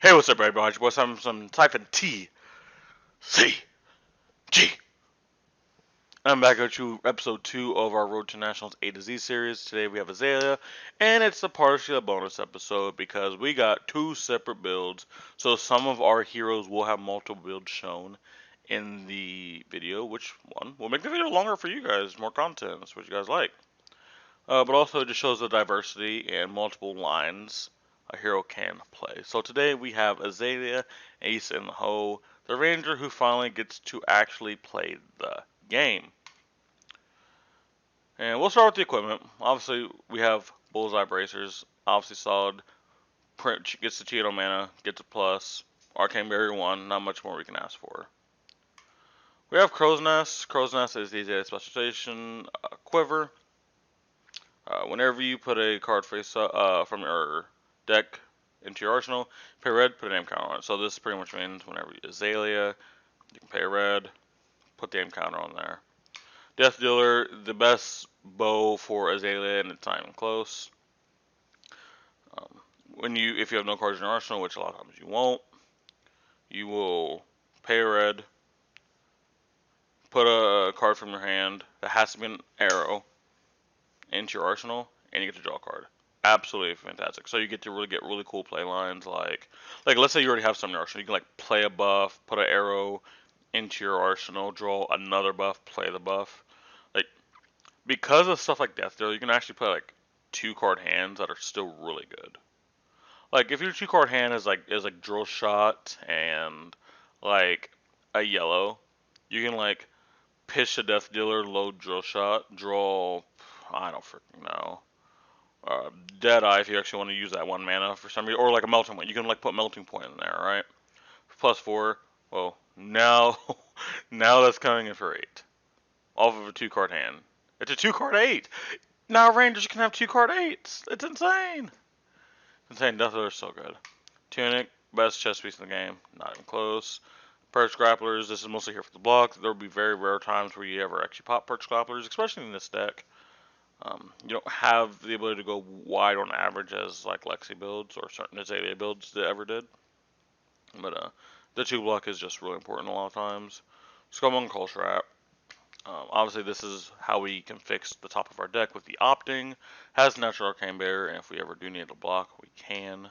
Hey, what's up, everybody? What's some typing T C G? I'm back at you, episode 2 of our Road to Nationals A to Z series. Today we have Azalea, and it's a partially a bonus episode because we got two separate builds. So some of our heroes will have multiple builds shown in the video, which one will make the video longer for you guys, more content. That's what you guys like. But also it just shows the diversity and multiple lines a hero can play. So today we have Azalea, Ace, and Ho, the ranger who finally gets to actually play the game. And we'll start with the equipment. Obviously, we have bullseye bracers, obviously solid. Print gets the Cheeto mana, gets a plus. Arcane Barrier 1, not much more we can ask for. We have Crow's Nest. Crow's Nest is the Azalea specialization quiver. Whenever you put a card face from your deck into your arsenal, pay red, put a name counter on it. So this pretty much means whenever you Azalea, you can pay red, put the name counter on there. Death Dealer, the best bow for Azalea, and it's not even close. If you have no cards in your arsenal, which a lot of times you won't, you will pay red, put a card from your hand that has to be an arrow into your arsenal, and you get to draw a card. Absolutely fantastic. So you get to really get really cool play lines like let's say you already have some in your arsenal. You can like play a buff, put an arrow into your arsenal, draw another buff, play the buff. Like because of stuff like Death Dealer, you can actually play like 2-card hands that are still really good. Like if your 2-card hand is like drill shot and like a yellow, you can like pitch a Death Dealer, load drill shot, draw I don't freaking know. Deadeye if you actually want to use that 1 mana for some reason, or like a melting point. You can like put melting point in there, right? +4. Well, now now that's coming in for 8 off of a 2-card hand. It's a 2-card 8. Now Rangers can have 2-card 8s. It's insane. Insane. Death Dealer is so good. Tunic, best chess piece in the game. Not even close. Perch Grapplers, this is mostly here for the block. There will be very rare times where you ever actually pop Perch Grapplers, especially in this deck. You don't have the ability to go wide on average as like Lexi builds or certain Azalea builds that ever did. But the 2-block is just really important a lot of times. Skullmonger Culture App. Obviously, this is how we can fix the top of our deck with the opting. Has natural arcane barrier, and if we ever do need to block, we can.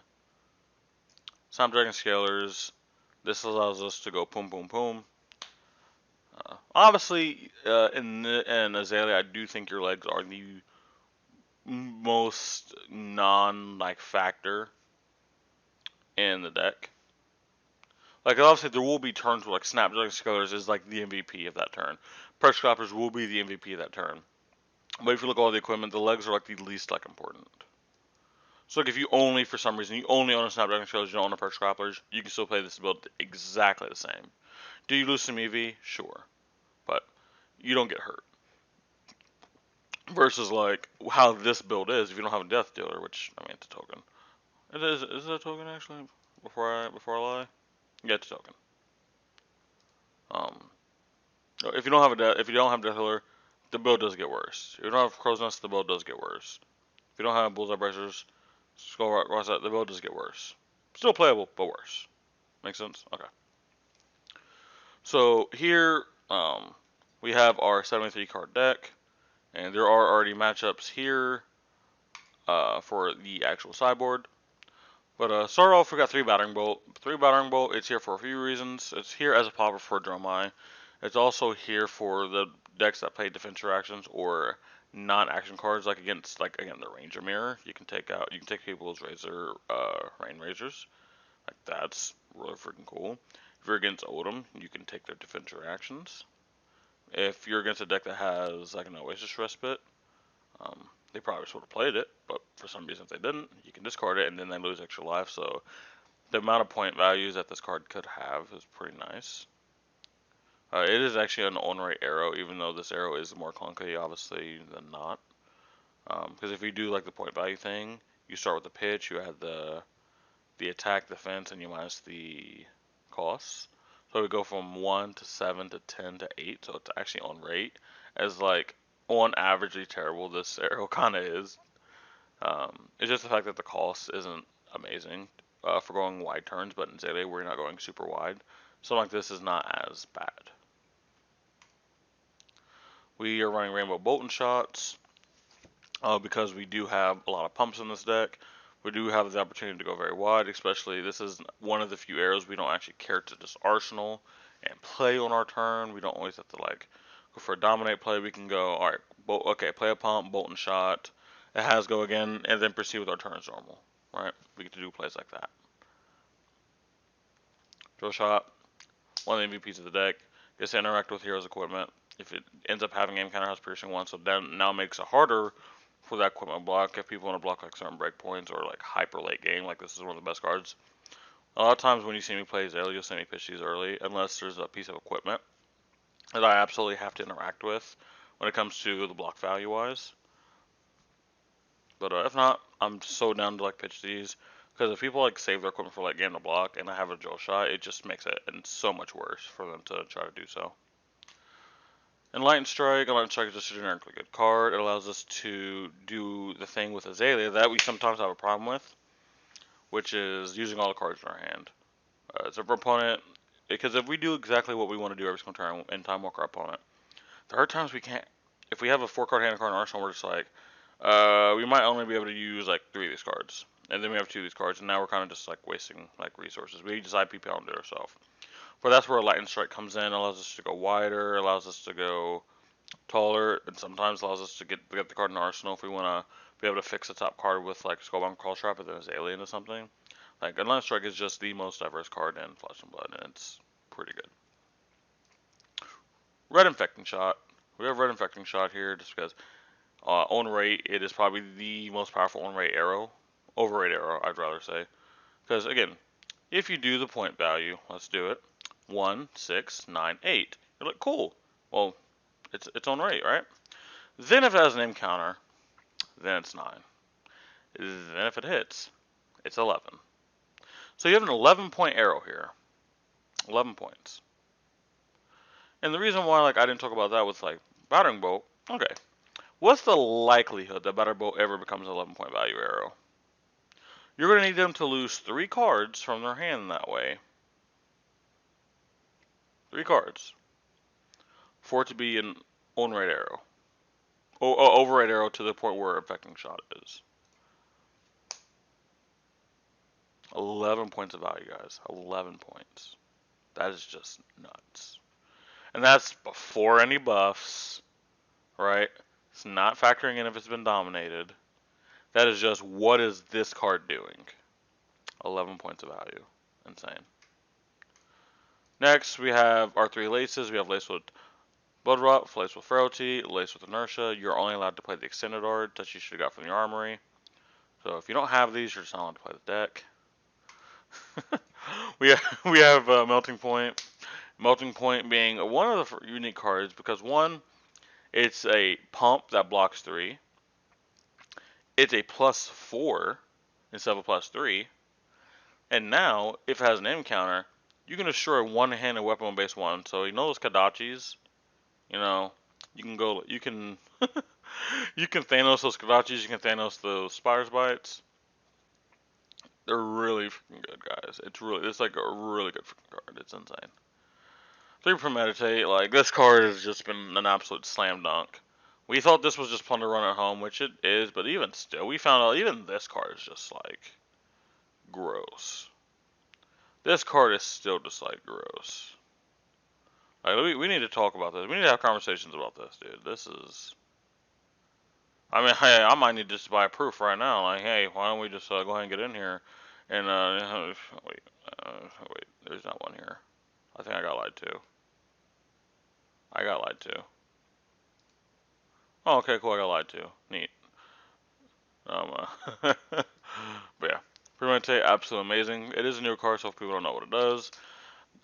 Snapdragon Scalers. This allows us to go boom, boom, boom. Obviously, in Azalea, I do think your legs are the most non-like factor in the deck. Like obviously there will be turns where like Snapdragon Scalers is like the MVP of that turn. Perch Clappers will be the MVP of that turn. But if you look at all the equipment, the legs are like the least like important. So like if you only for some reason you only own a Snapdragon Scalers, you don't own a Perch Grapplers, you can still play this build exactly the same. Do you lose some EV? Sure. But you don't get hurt. Versus like how this build is, if you don't have a Death Dealer, which I mean it's a token. Is it a token actually? Before I lie? Yeah, it's a token. If you don't have Death Dealer, the build does get worse. If you don't have Crow's Nest, the build does get worse. If you don't have Bullseye Bracers, Skull Rock, the build does get worse. Still playable, but worse. Make sense? Okay. So here, we have our 73 card deck, and there are already matchups here for the actual sideboard. But start off, we got 3 Battering Bolt. 3 Battering Bolt, it's here for a few reasons. It's here as a popper for Dromai. It's also here for the decks that play defense reactions or non-action cards, like against, like again, the Ranger Mirror. You can take people's Rain Razors. Like that's really freaking cool. If you're against Odom, you can take their defense reactions. If you're against a deck that has like an Oasis Respite, they probably would have played it, but for some reason if they didn't, you can discard it and then they lose extra life. So the amount of point values that this card could have is pretty nice. It is actually an on-rate arrow, even though this arrow is more clunky, obviously, than not. Because if you do like the point value thing, you start with the pitch, you add the attack, defense, and you minus the costs. So we go from 1 to 7 to 10 to 8, so it's actually on rate. As like on averagely terrible this arrow kind of is. It's just the fact that the cost isn't amazing. for going wide turns, but in Azalea we're not going super wide. Something like this is not as bad. We are running Rainbow Bolton shots because we do have a lot of pumps in this deck. We do have the opportunity to go very wide, especially this is one of the few arrows we don't actually care to just arsenal and play on our turn. We don't always have to like go for a dominate play. We can go, alright, okay, play a pump, Bolton shot, it has go again, and then proceed with our turn as normal, right? We get to do plays like that. Drill shot, one of the MVPs of the deck, gets to interact with hero's equipment. If it ends up having aim counter, has piercing 1, so then now makes it harder for that equipment block if people want to block like certain breakpoints or like hyper late game. Like this is one of the best cards. A lot of times when you see me play Azalea, you'll see me pitch these early, unless there's a piece of equipment that I absolutely have to interact with when it comes to the block value wise. But if not, I'm so down to like pitch these because if people like save their equipment for like game to block and I have a drill shot, it just makes it so much worse for them to try to do so. And Lightning Strike is just a generically good card. It allows us to do the thing with Azalea that we sometimes have a problem with, which is using all the cards in our hand. As a opponent, because if we do exactly what we want to do every single turn and time walk our opponent, there are times we can't. If we have a 4-card hand card in our arsenal, we're just like, we might only be able to use like 3 of these cards, and then we have 2 of these cards, and now we're kind of just like wasting like resources. We just IPP on it ourselves. But that's where a Lightning Strike comes in, allows us to go wider, allows us to go taller, and sometimes allows us to get the card in our arsenal if we want to be able to fix the top card with like Skullbound Crawl Trap and then Azalea into something. Like Lightning Strike is just the most diverse card in Flesh and Blood, and it's pretty good. Red Infecting Shot. We have Red Infecting Shot here just because on rate it is probably the most powerful on rate arrow. Overrate arrow, I'd rather say. Because again, if you do the point value, let's do it. 1, 6, 9, 8. You're like, cool. Well, it's on rate, right? Then if it has an aim counter, then it's 9. Then if it hits, it's 11. So you have an 11-point arrow here. 11 points. And the reason why like I didn't talk about that with like Battering Bolt, okay. What's the likelihood that Battering Bolt ever becomes an 11-point value arrow? You're going to need them to lose 3 cards from their hand that way. 3 cards. For it to be an on-rate arrow. Overrate arrow to the point where Infecting Shot is. 11 points of value, guys. 11 points. That is just nuts. And that's before any buffs, right? It's not factoring in if it's been dominated. That is just what is this card doing? 11 points of value. Insane. Next, we have our 3 laces. We have Lace with Blood Rot, Lace with Frailty, Lace with Inertia. You're only allowed to play the extended art that you should have got from the armory. So if you don't have these, you're just not allowed to play the deck. we have Melting Point. Melting Point being one of the unique cards because one, it's a pump that blocks 3. It's a +4 instead of a +3. And now, if it has an aim counter, you can destroy one-handed weapon on base 1. So you know those Kadachis? You know, you can go, you can, you can Thanos those Kadachis, you can Thanos those Spire's Bites. They're really freaking good, guys. It's like a really good freaking card. It's insane. 3 Premeditate, like, this card has just been an absolute slam dunk. We thought this was just Plunder Run at home, which it is, but even still, we found out even this card is just, like, gross. This card is still just, like, gross. Like, we need to talk about this. We need to have conversations about this, dude. This is... I mean, hey, I might need to just buy a proof right now. Like, hey, why don't we just go ahead and get in here and, wait, there's not one here. I think I got lied to. I got lied to. Oh, okay, cool, I got lied to. Neat. But yeah. Premeditate, absolutely amazing. It is a new card, so if people don't know what it does.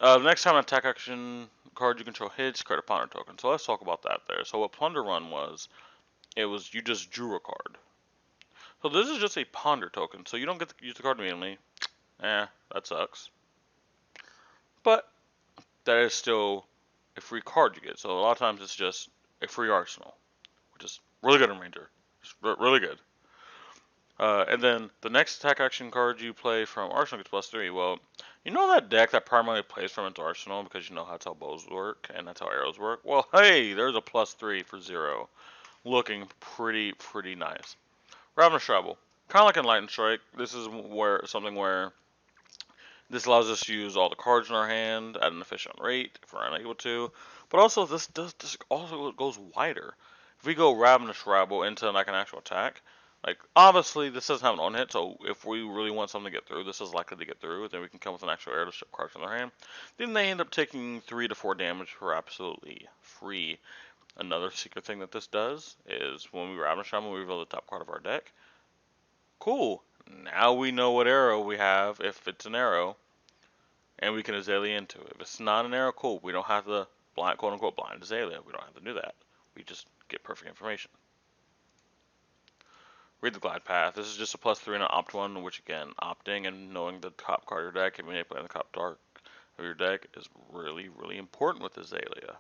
The next time an attack action card you control hits, create a Ponder token. So let's talk about that there. So what Plunder Run was, it was you just drew a card. So this is just a Ponder token, so you don't get to use the card immediately. That sucks. But that is still a free card you get. So a lot of times it's just a free arsenal, which is really good in Ranger. It's really good. And then the next attack action card you play from Arsenal gets +3. Well, you know that deck that primarily plays from its Arsenal because you know that's how bows work and that's how arrows work? Well, hey, there's a +3 for 0. Looking pretty nice. Ravenous Travel. Kind of like in Lightning Strike, this is where this allows us to use all the cards in our hand at an efficient rate if we're unable to. But also this also goes wider. If we go Ravenous Rabble into like an actual attack, like obviously this doesn't have an on hit, so if we really want something to get through, this is likely to get through. Then we can come with an actual air to ship cards in their hand. Then they end up taking 3 to 4 damage for absolutely free. Another secret thing that this does is when we Ravenous Rabble, we reveal the top card of our deck. Cool. Now we know what arrow we have if it's an arrow, and we can Azalea into it. If it's not an arrow, cool. We don't have to blind, quote unquote, blind Azalea. We don't have to do that. We just get perfect information. Read the Glide Path. This is just a +3 and an opt one, which again, opting and knowing the top card of your deck and manipulating the top dark of your deck is really important with Azalea.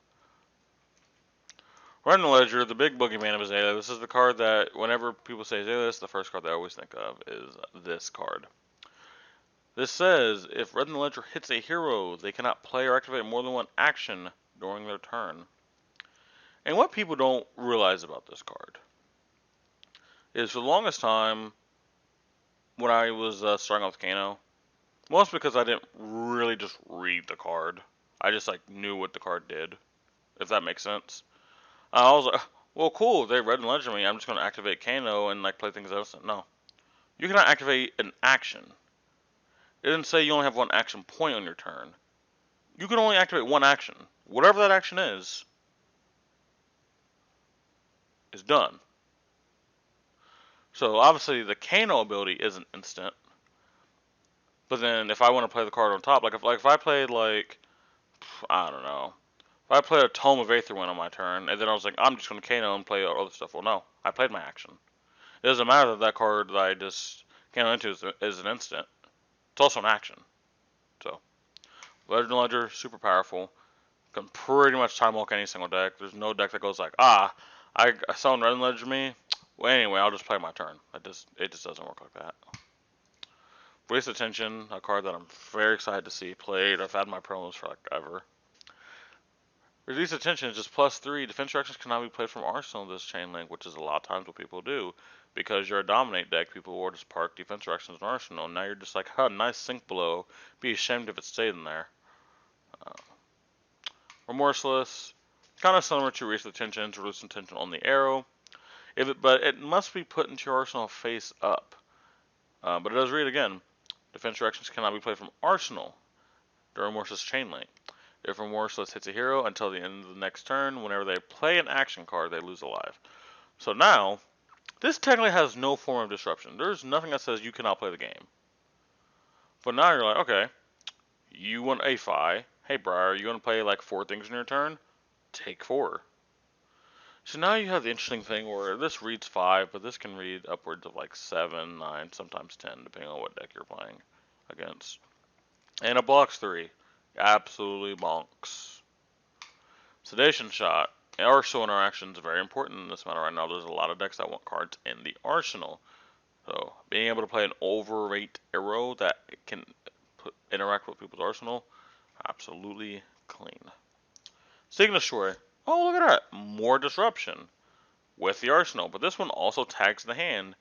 Running the Ledger, the big boogeyman of Azalea. This is the card that whenever people say Azalea, this is the first card they always think of is this card. This says, if Red in the Ledger hits a hero, they cannot play or activate more than one action during their turn. And what people don't realize about this card is for the longest time, when I was starting off with Kano, mostly because I didn't really just read the card. I just like knew what the card did, if that makes sense. I was like, well, cool, they Red and Ledger me, I'm just going to activate Kano and like play things else. No. You cannot activate an action. It didn't say you only have one action point on your turn. You can only activate one action. Whatever that action is done. So obviously the Kano ability isn't instant. But then if I want to play the card on top, if I played I don't know. If I played a Tome of Aetherwind on my turn, and then I was like, I'm just going to Kano and play other stuff. Well, no. I played my action. It doesn't matter that that card that I just Kano into is an instant. It's also an action. So, Legend Ledger, super powerful. Can pretty much time walk any single deck. There's no deck that goes like, I someone Red Ledger me. Well, anyway, I'll just play my turn. It just doesn't work like that. Waste Attention, a card that I'm very excited to see played. I've had my promos for like ever. Release Attention is just +3. Defense directions cannot be played from Arsenal this chain link, which is a lot of times what people do. Because you're a dominate deck, people will just park defense directions in Arsenal. Now you're just like, nice sink below. Be ashamed if it stayed in there. Remorseless, kind of similar to Release Attention, to Release Attention on the arrow. But it must be put into your Arsenal face up. But it does read again. Defense directions cannot be played from Arsenal during Remorseless chain link. If Remorseless hits a hero until the end of the next turn, whenever they play an action card, they lose a life. So now, this technically has no form of disruption. There's nothing that says you cannot play the game. But now you're like, okay, you want a Fi. Hey, Briar, you want to play like 4 things in your turn? Take 4. So now you have the interesting thing where this reads 5, but this can read upwards of like 7, 9, sometimes 10, depending on what deck you're playing against. And it blocks 3. Absolutely bonks. Sedation Shot. Arsenal interactions are very important in this matter right now. There's a lot of decks that want cards in the arsenal. So being able to play an overrate arrow that can interact with people's arsenal, absolutely clean. Signature. Oh, look at that. More disruption with the arsenal. But this one also tags the hand.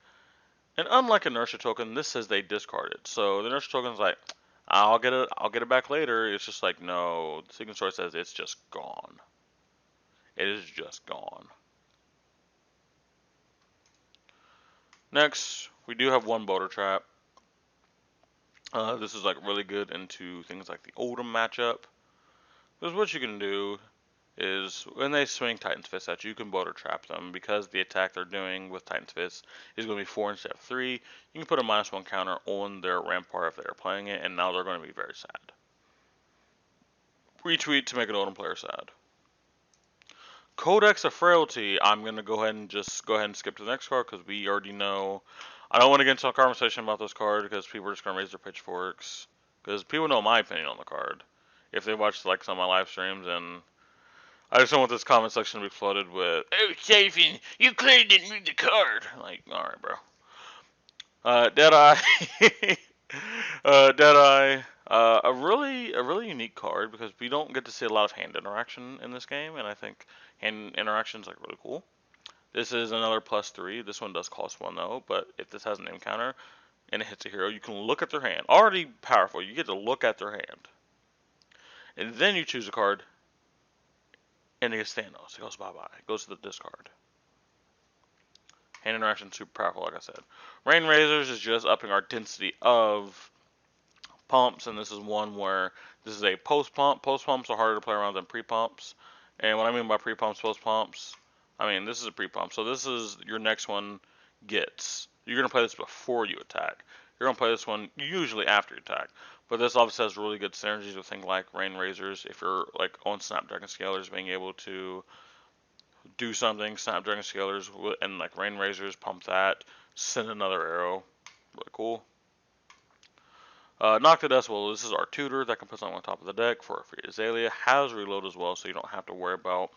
And unlike Inertia Token, this says they discard it. So the Inertia Token's like, I'll get it back later. It's just like, no, the Signature says it's just gone. It is just gone. Next, we do have one Boulder Trap. This is like really good into things like the Oldham matchup. Because what you can do is when they swing Titan's Fist at you, you can Boulder Trap them because the attack they're doing with Titan's Fist is going to be 4 instead of 3. You can put a -1 counter on their Rampart if they're playing it, and now they're going to be very sad. Retweet to make an Oldham player sad. Codex of Frailty. I'm going to go ahead and skip to the next card because we already know. I don't want to get into a conversation about this card because people are just going to raise their pitchforks. Because people know my opinion on the card if they watch like some of my live streams, and I just don't want this comment section to be flooded with, "Oh, Chafin, you clearly didn't read the card." Like, alright, bro. Deadeye. Deadeye. A really unique card because we don't get to see a lot of hand interaction in this game, and I think hand interaction is like really cool. This is another +3. This one does cost 1 though, but if this has an encounter and it hits a hero, you can look at their hand. Already powerful. You get to look at their hand, and then you choose a card, and it gets Thanos. It goes bye bye. It goes to the discard. Hand interaction is super powerful, like I said. Rain Razors is just upping our density of pumps, and this is one where this is a post pump. Post pumps are harder to play around than pre pumps. And what I mean by pre pumps, post pumps, I mean this is a pre pump. So this is your next one gets. You're gonna play this before you attack. You're gonna play this one usually after you attack. But this obviously has really good synergies with things like Rain Razors. If you're like on Snapdragon Scalers, being able to do something, Snapdragon Scalers and like Rain Razors, pump that, send another arrow. Really cool. Knock the Decibel, this is our tutor that can put something on top of the deck for a free Azalea. Has reload as well, so you don't have to worry about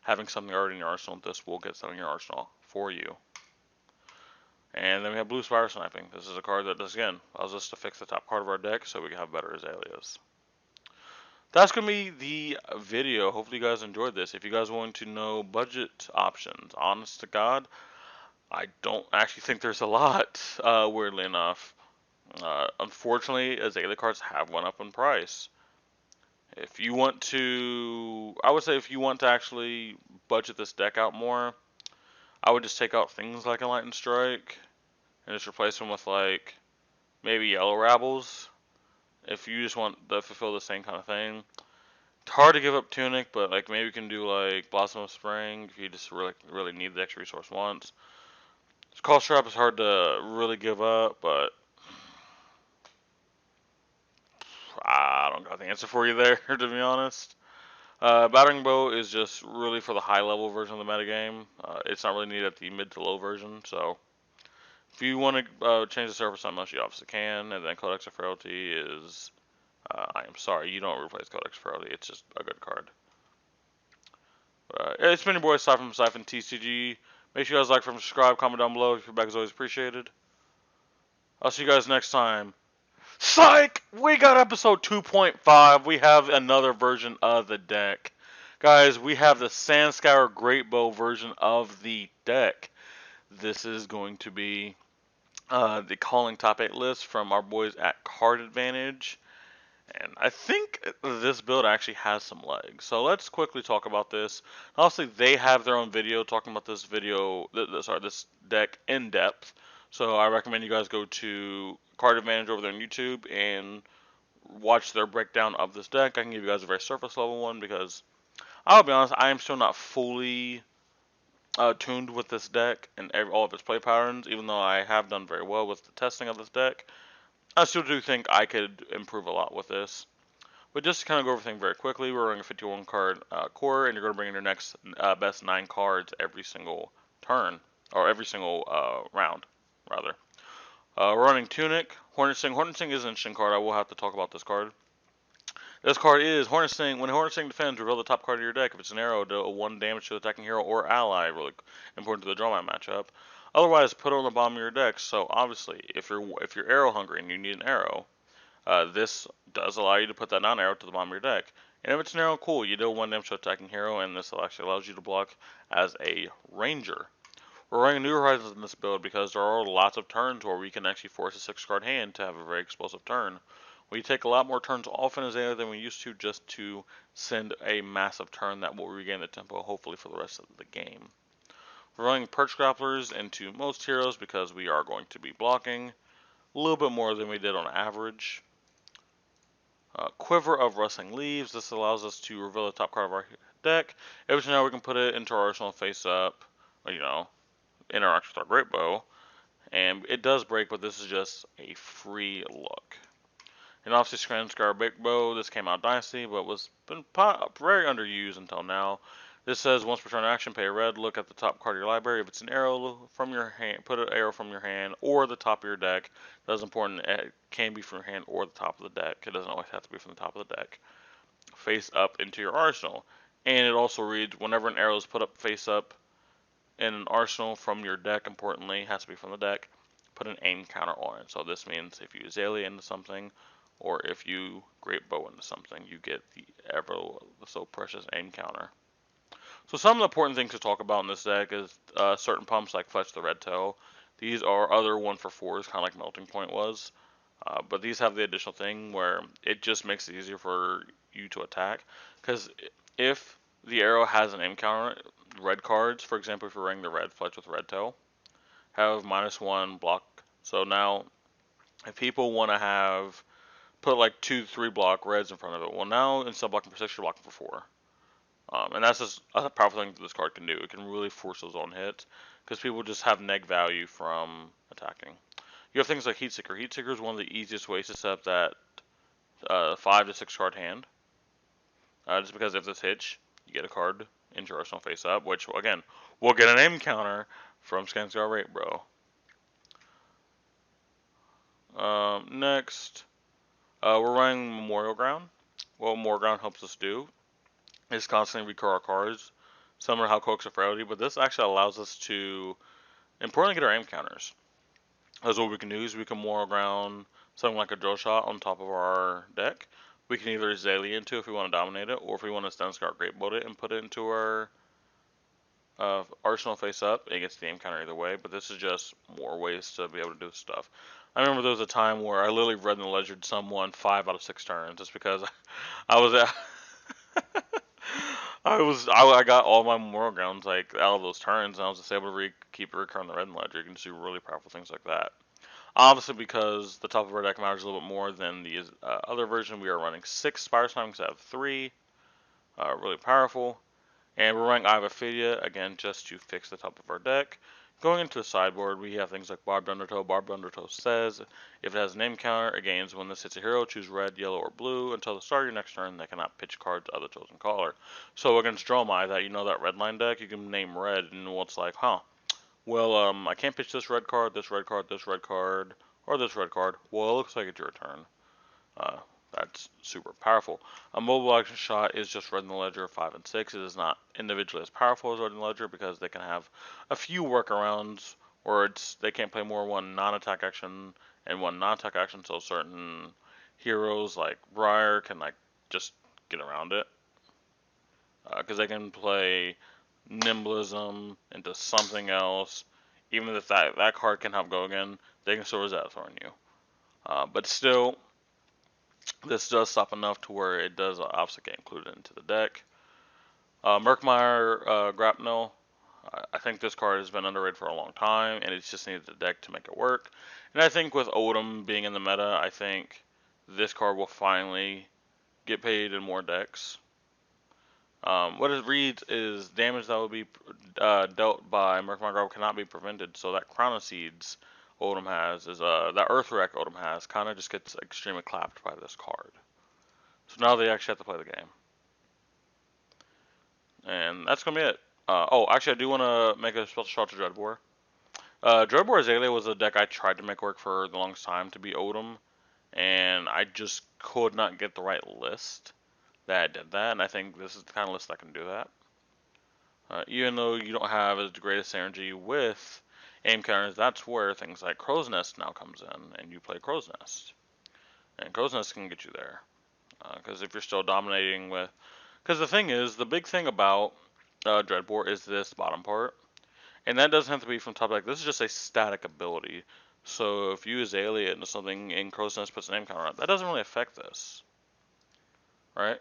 having something already in your arsenal. This will get something in your arsenal for you. And then we have Blue Spire Sniping. This is a card that, does again, allows us to fix the top card of our deck so we can have better Azaleas. That's going to be the video. Hopefully you guys enjoyed this. If you guys want to know budget options, honest to God, I don't actually think there's a lot, weirdly enough. Unfortunately, Azalea cards have went up in price. If you want to, I would say if you want to actually budget this deck out more, I would just take out things like Enlightened Strike and just replace them with like maybe Yellow Rabbles. If you just want to fulfill the same kind of thing. It's hard to give up Tunic, but like maybe you can do like Blossom of Spring if you just really need the extra resource once. Call Strap is hard to really give up, but I don't got the answer for you there, to be honest. Battering Bow is just really for the high level version of the metagame. It's not really needed at the mid to low version, so if you want to change the server for something else, you obviously can. And then Codex of Frailty is, I am sorry, you don't replace Codex of Frailty, it's just a good card. It's been your boy Siphon from Siphon TCG. Make sure you guys like, subscribe, comment down below. Your feedback is always appreciated. I'll see you guys next time. Psych! We got episode 2.5. We have another version of the deck. Guys, we have the Sandscour Great Bow version of the deck. This is going to be the calling top 8 list from our boys at Card Advantage. And I think this build actually has some legs. So let's quickly talk about this. Obviously, they have their own video talking about this this deck in depth. So I recommend you guys go to Card Advantage over there on YouTube and watch their breakdown of this deck. I can give you guys a very surface level one because I'll be honest, I am still not fully tuned with this deck and all of its play patterns. Even though I have done very well with the testing of this deck, I still do think I could improve a lot with this. But just to kind of go over everything very quickly, we're running a 51 card core, and you're going to bring in your next best 9 cards every single turn, or every single round, rather. We're running Tunic, Hornet Sting. Hornet Sting is an interesting card. I will have to talk about this card. This card is Hornet Sting. When Hornet Sting defends, reveal the top card of your deck. If it's an arrow, deal 1 damage to the attacking hero or ally. Really important to the draw matchup. Otherwise, put it on the bottom of your deck. So obviously, if you're arrow hungry and you need an arrow, this does allow you to put that non-arrow to the bottom of your deck. And if it's an arrow, cool. You deal 1 damage to attacking hero, and this actually allows you to block as a ranger. We're running New Horizons in this build because there are lots of turns where we can actually force a 6-card hand to have a very explosive turn. We take a lot more turns off in Azalea than we used to just to send a massive turn that will regain the tempo hopefully for the rest of the game. We're running Perch Grapplers into most heroes because we are going to be blocking a little bit more than we did on average. Quiver of Rustling Leaves. This allows us to reveal the top card of our deck. Every now we can put it into our arsenal face up, interact with our Great Bow. And it does break, but this is just a free look. And obviously, Sandscour Great Bow. This came out Dynasty, but been very underused until now. This says once per turn action, pay a red. Look at the top card of your library. If it's an arrow from your hand, put an arrow from your hand or the top of your deck. That's important. It can be from your hand or the top of the deck. It doesn't always have to be from the top of the deck. Face up into your arsenal. And it also reads whenever an arrow is put up face up in an arsenal from your deck, importantly, it has to be from the deck. put an aim counter on it. So this means if you Azalea into something, or if you Great Bow into something, you get the ever so precious aim counter. So some of the important things to talk about in this deck is certain pumps like Fletch the Red Tail. These are other 1-for-4s, kind of like Melting Point was. But these have the additional thing where it just makes it easier for you to attack. Because if the arrow has an aim counter, red cards, for example, if you're running the red Fletch with Red Tail, have -1 block. So now, if people want to have put like 2-3 block reds in front of it, well now instead of blocking for 6, you're blocking for 4. And that's a powerful thing that this card can do. It can really force those on hits because people just have neg value from attacking. You have things like Heat Seeker. Heat Seeker is one of the easiest ways to set up that 5 to 6 card hand. Just because if this hits, you get a card into your arsenal face up, which again, we'll get an aim counter from Skansgar Rate Bro. Next, we're running Memorial Ground. What Memorial Ground helps us do is constantly recur our cards, similar to how Coax of Frailty, but this actually allows us to importantly get our aim counters. Because what we can do is we can Memorial Ground something like a drill shot on top of our deck. We can either Azalea into if we want to dominate it, or if we want to Stun Scar Great Bolt it and put it into our arsenal face up, it gets the aim counter either way, but this is just more ways to be able to do stuff. I remember there was a time where I literally read in the ledger someone 5 out of 6 turns just because I was at I got all my Memorial Grounds like out of those turns, and I was just able to keep recurring the red in the ledger. You can just do really powerful things like that. Obviously, because the top of our deck matters a little bit more than the other version, we are running 6 Spire Slam instead of 3. Really powerful. And we're running Eye of Ophidia, again, just to fix the top of our deck. Going into the sideboard, we have things like Barbed Undertow. Barbed Undertow says, if it has a name counter, it gains when this hits a hero, choose red, yellow, or blue. Until the start of your next turn, they cannot pitch cards of the chosen color. So against Dromai, that you know that red line deck, you can name red, and what's like, huh, well, I can't pitch this red card, this red card, this red card, or this red card. Well, it looks like it's your turn. Uh, that's super powerful. A mobile action shot is just red in the ledger 5 and 6. It is not individually as powerful as red in the ledger because they can have a few workarounds, or they can't play more one non-attack action and one non-attack action. So certain heroes like Briar can like just get around it because they can play Nimblism into something else. Even if that card can help go again, they can still resist on you. But still, this does stop enough to where it does obviously get included into the deck. Murkmire Grapnel. I think this card has been underrated for a long time, and it's just needed the deck to make it work. And I think with Odom being in the meta, I think this card will finally get paid in more decks. What it reads is damage that will be dealt by Murkmire Grapnel cannot be prevented, so that Crown of Seeds Odom has is that Earth Wreck Odom has kind of just gets extremely clapped by this card. So now they actually have to play the game. And that's going to be it. Oh, actually, I do want to make a special shout out to Dreadbore. Dreadbore Azalea was a deck I tried to make work for the longest time to be Odom, and I just could not get the right list that did that, and I think this is the kind of list that can do that. Even though you don't have as the greatest synergy with aim counters, that's where things like Crow's Nest now comes in, and you play Crow's Nest. And Crow's Nest can get you there. Because if you're still dominating with... Because the thing is, the big thing about Dreadbore is this bottom part. And that doesn't have to be from top deck. This is just a static ability. So if you Azalea into something and Crow's Nest puts a name counter on it, that doesn't really affect this. Right?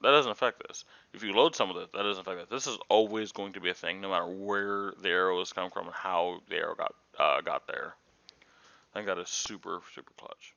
That doesn't affect this. If you load some of it, that doesn't affect that. This is always going to be a thing, no matter where the arrow is coming from and how the arrow got there. I think that is super, super clutch.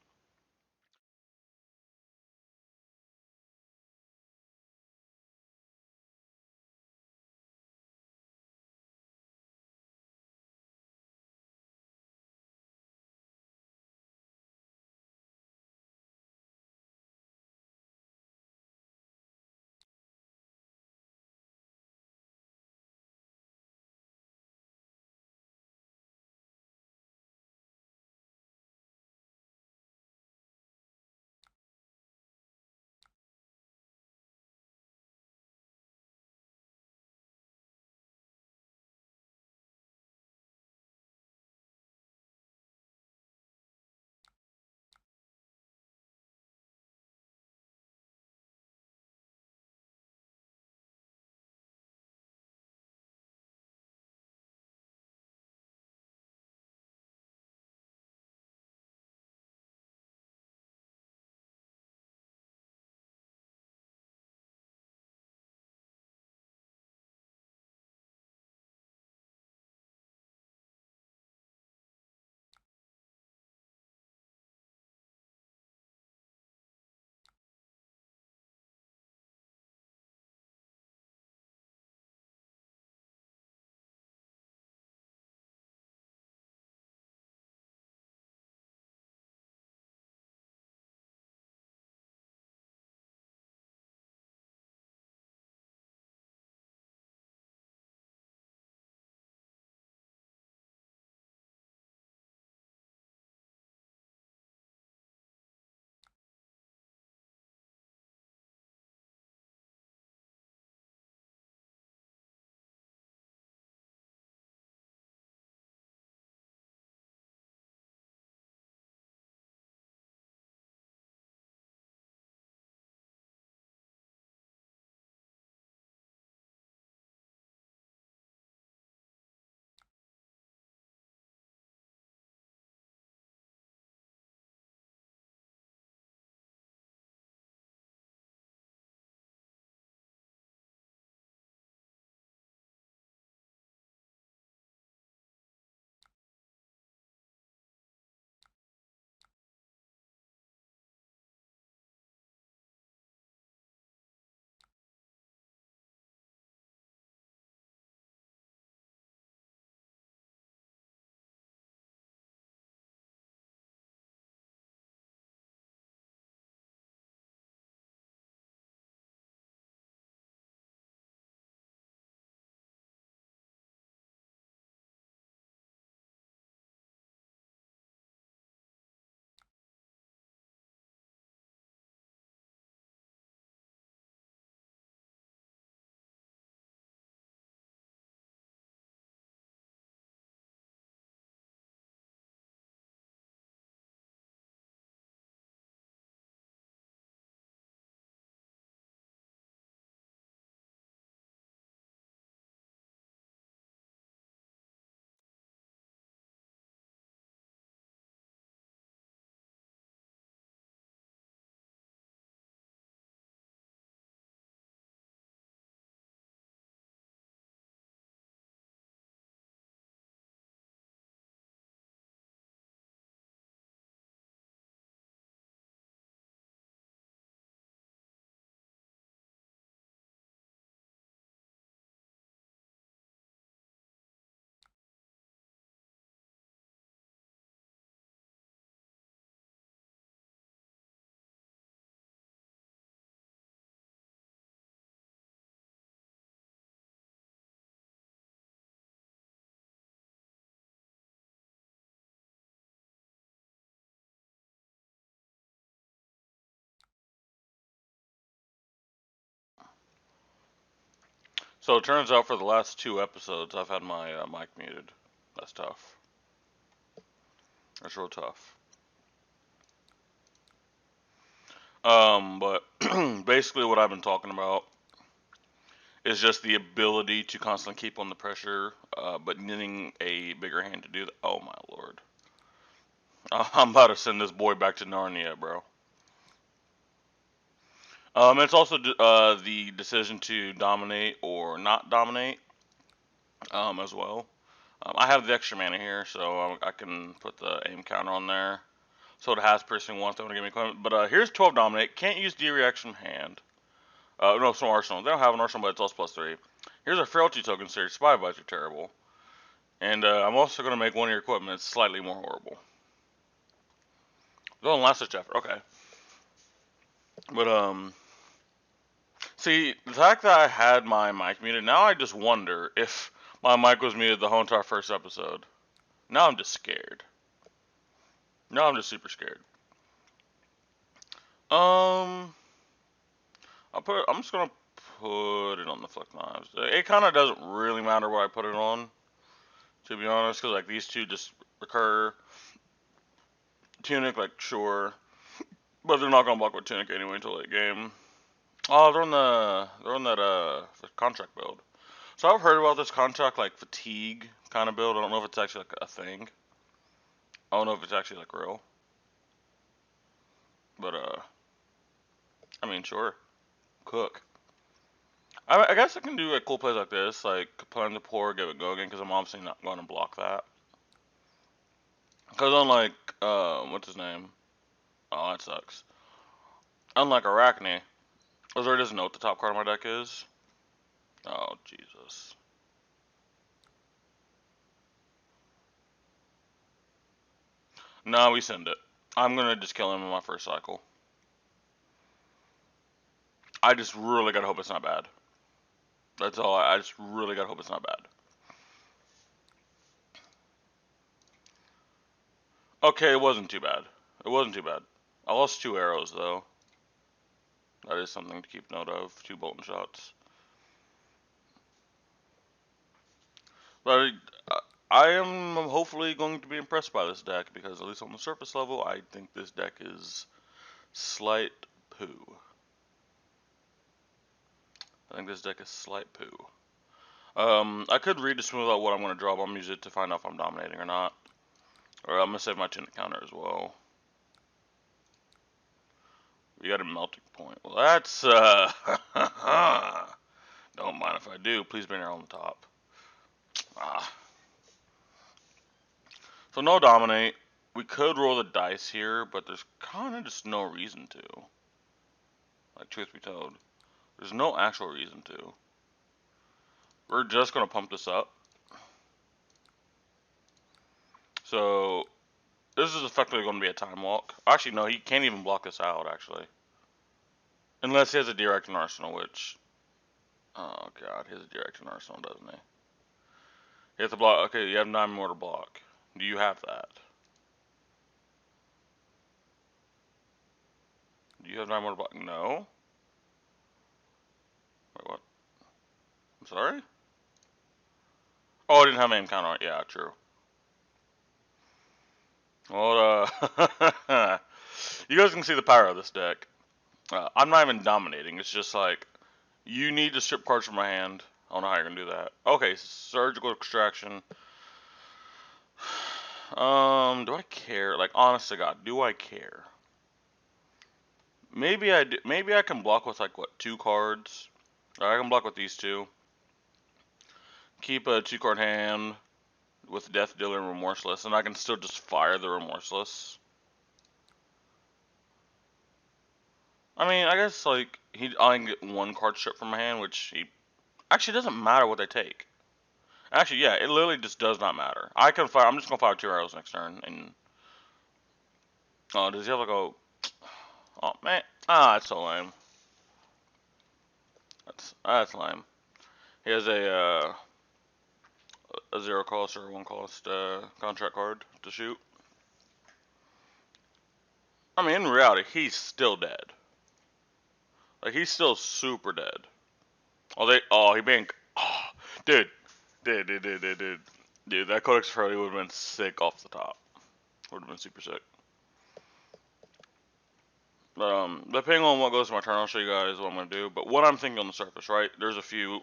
So it turns out for the last 2 episodes, I've had my mic muted. That's tough. That's real tough. But basically what I've been talking about is just the ability to constantly keep on the pressure, but needing a bigger hand to do that. Oh my lord. I'm about to send this boy back to Narnia, bro. It's also the decision to dominate or not dominate, as well. I have the extra mana here, so I can put the aim counter on there. So it has piercing once. They want to give me equipment. But here's 12 dominate. Can't use D reaction hand. No, it's no arsenal. They don't have an arsenal, but it's also +3. Here's a frailty token series. Spy Advisor, terrible. And I'm also going to make one of your equipment slightly more horrible. Going last ditch effort. Okay. But see, the fact that I had my mic muted, now I just wonder if my mic was muted the whole entire first episode. Now I'm just scared. Now I'm just super scared. I'm just gonna put it on the flick knives. It kind of doesn't really matter what I put it on, to be honest, because like these two just recur. Tunic, like sure, but they're not gonna block with Tunic anyway until late game. Oh, they're on that the contract build. So I've heard about this contract like fatigue kind of build. I don't know if it's actually like a thing. I don't know if it's actually like real. But I mean sure, cook. I guess I can do like cool plays like this, like plan the poor, give it go again, because I'm obviously not going to block that. Because unlike what's his name? Oh, that sucks. Unlike Arachne, Azalea doesn't know what the top card of my deck is. Oh Jesus. No, we send it. I'm gonna just kill him in my first cycle. I just really gotta hope it's not bad. That's all. I just really gotta hope it's not bad. Okay, it wasn't too bad. It wasn't too bad. I lost 2 arrows though. That is something to keep note of. 2 Bolton shots. But I am hopefully going to be impressed by this deck because at least on the surface level, I think this deck is slight poo. I think this deck is slight poo. I could read to smooth out what I'm going to draw, but I'm going to use it to find out if I'm dominating or not. Or I'm going to save my tunic counter as well. We got a melting point. Well, that's, don't mind if I do. Please bring her on the top. Ah. So no dominate. We could roll the dice here, but there's kind of just no reason to. Like, truth be told. There's no actual reason to. We're just going to pump this up. So, this is effectively going to be a time walk. Actually, no, he can't even block this out, actually. Unless he has a direct arsenal, which... Oh, God, he has a direct arsenal, doesn't he? He has to block... Okay, you have 9 more to block. Do you have that? Do you have 9 more to block? No? Wait, what? I'm sorry? Oh, I didn't have aim count on it. Yeah, true. Well, you guys can see the power of this deck. I'm not even dominating. It's just like, you need to strip cards from my hand. I don't know how you're going to do that. Okay, surgical extraction. Do I care? Like, honest to God, do I care? Maybe I do. Maybe I can block with, like, what, 2 cards? I can block with these 2. Keep a 2-card hand with Death Dealer and Remorseless, and I can still just fire the Remorseless. I mean, I guess, like, I can get 1 card strip from my hand, which he... Actually, it doesn't matter what they take. Actually, yeah, it literally just does not matter. I can fire... I'm just going to fire 2 arrows next turn, and... Oh, does he have, like, a... Oh, man. Ah, that's so lame. That's lame. He has a 0 cost or 1 cost contract card to shoot. I mean, in reality, he's still dead. Like, he's still super dead. Oh, he banged. Oh, Dude, dude. Dude, that Codex Charlie would have been sick off the top. Would have been super sick. But depending on what goes to my turn, I'll show you guys what I'm gonna do. But what I'm thinking on the surface, right? There's a few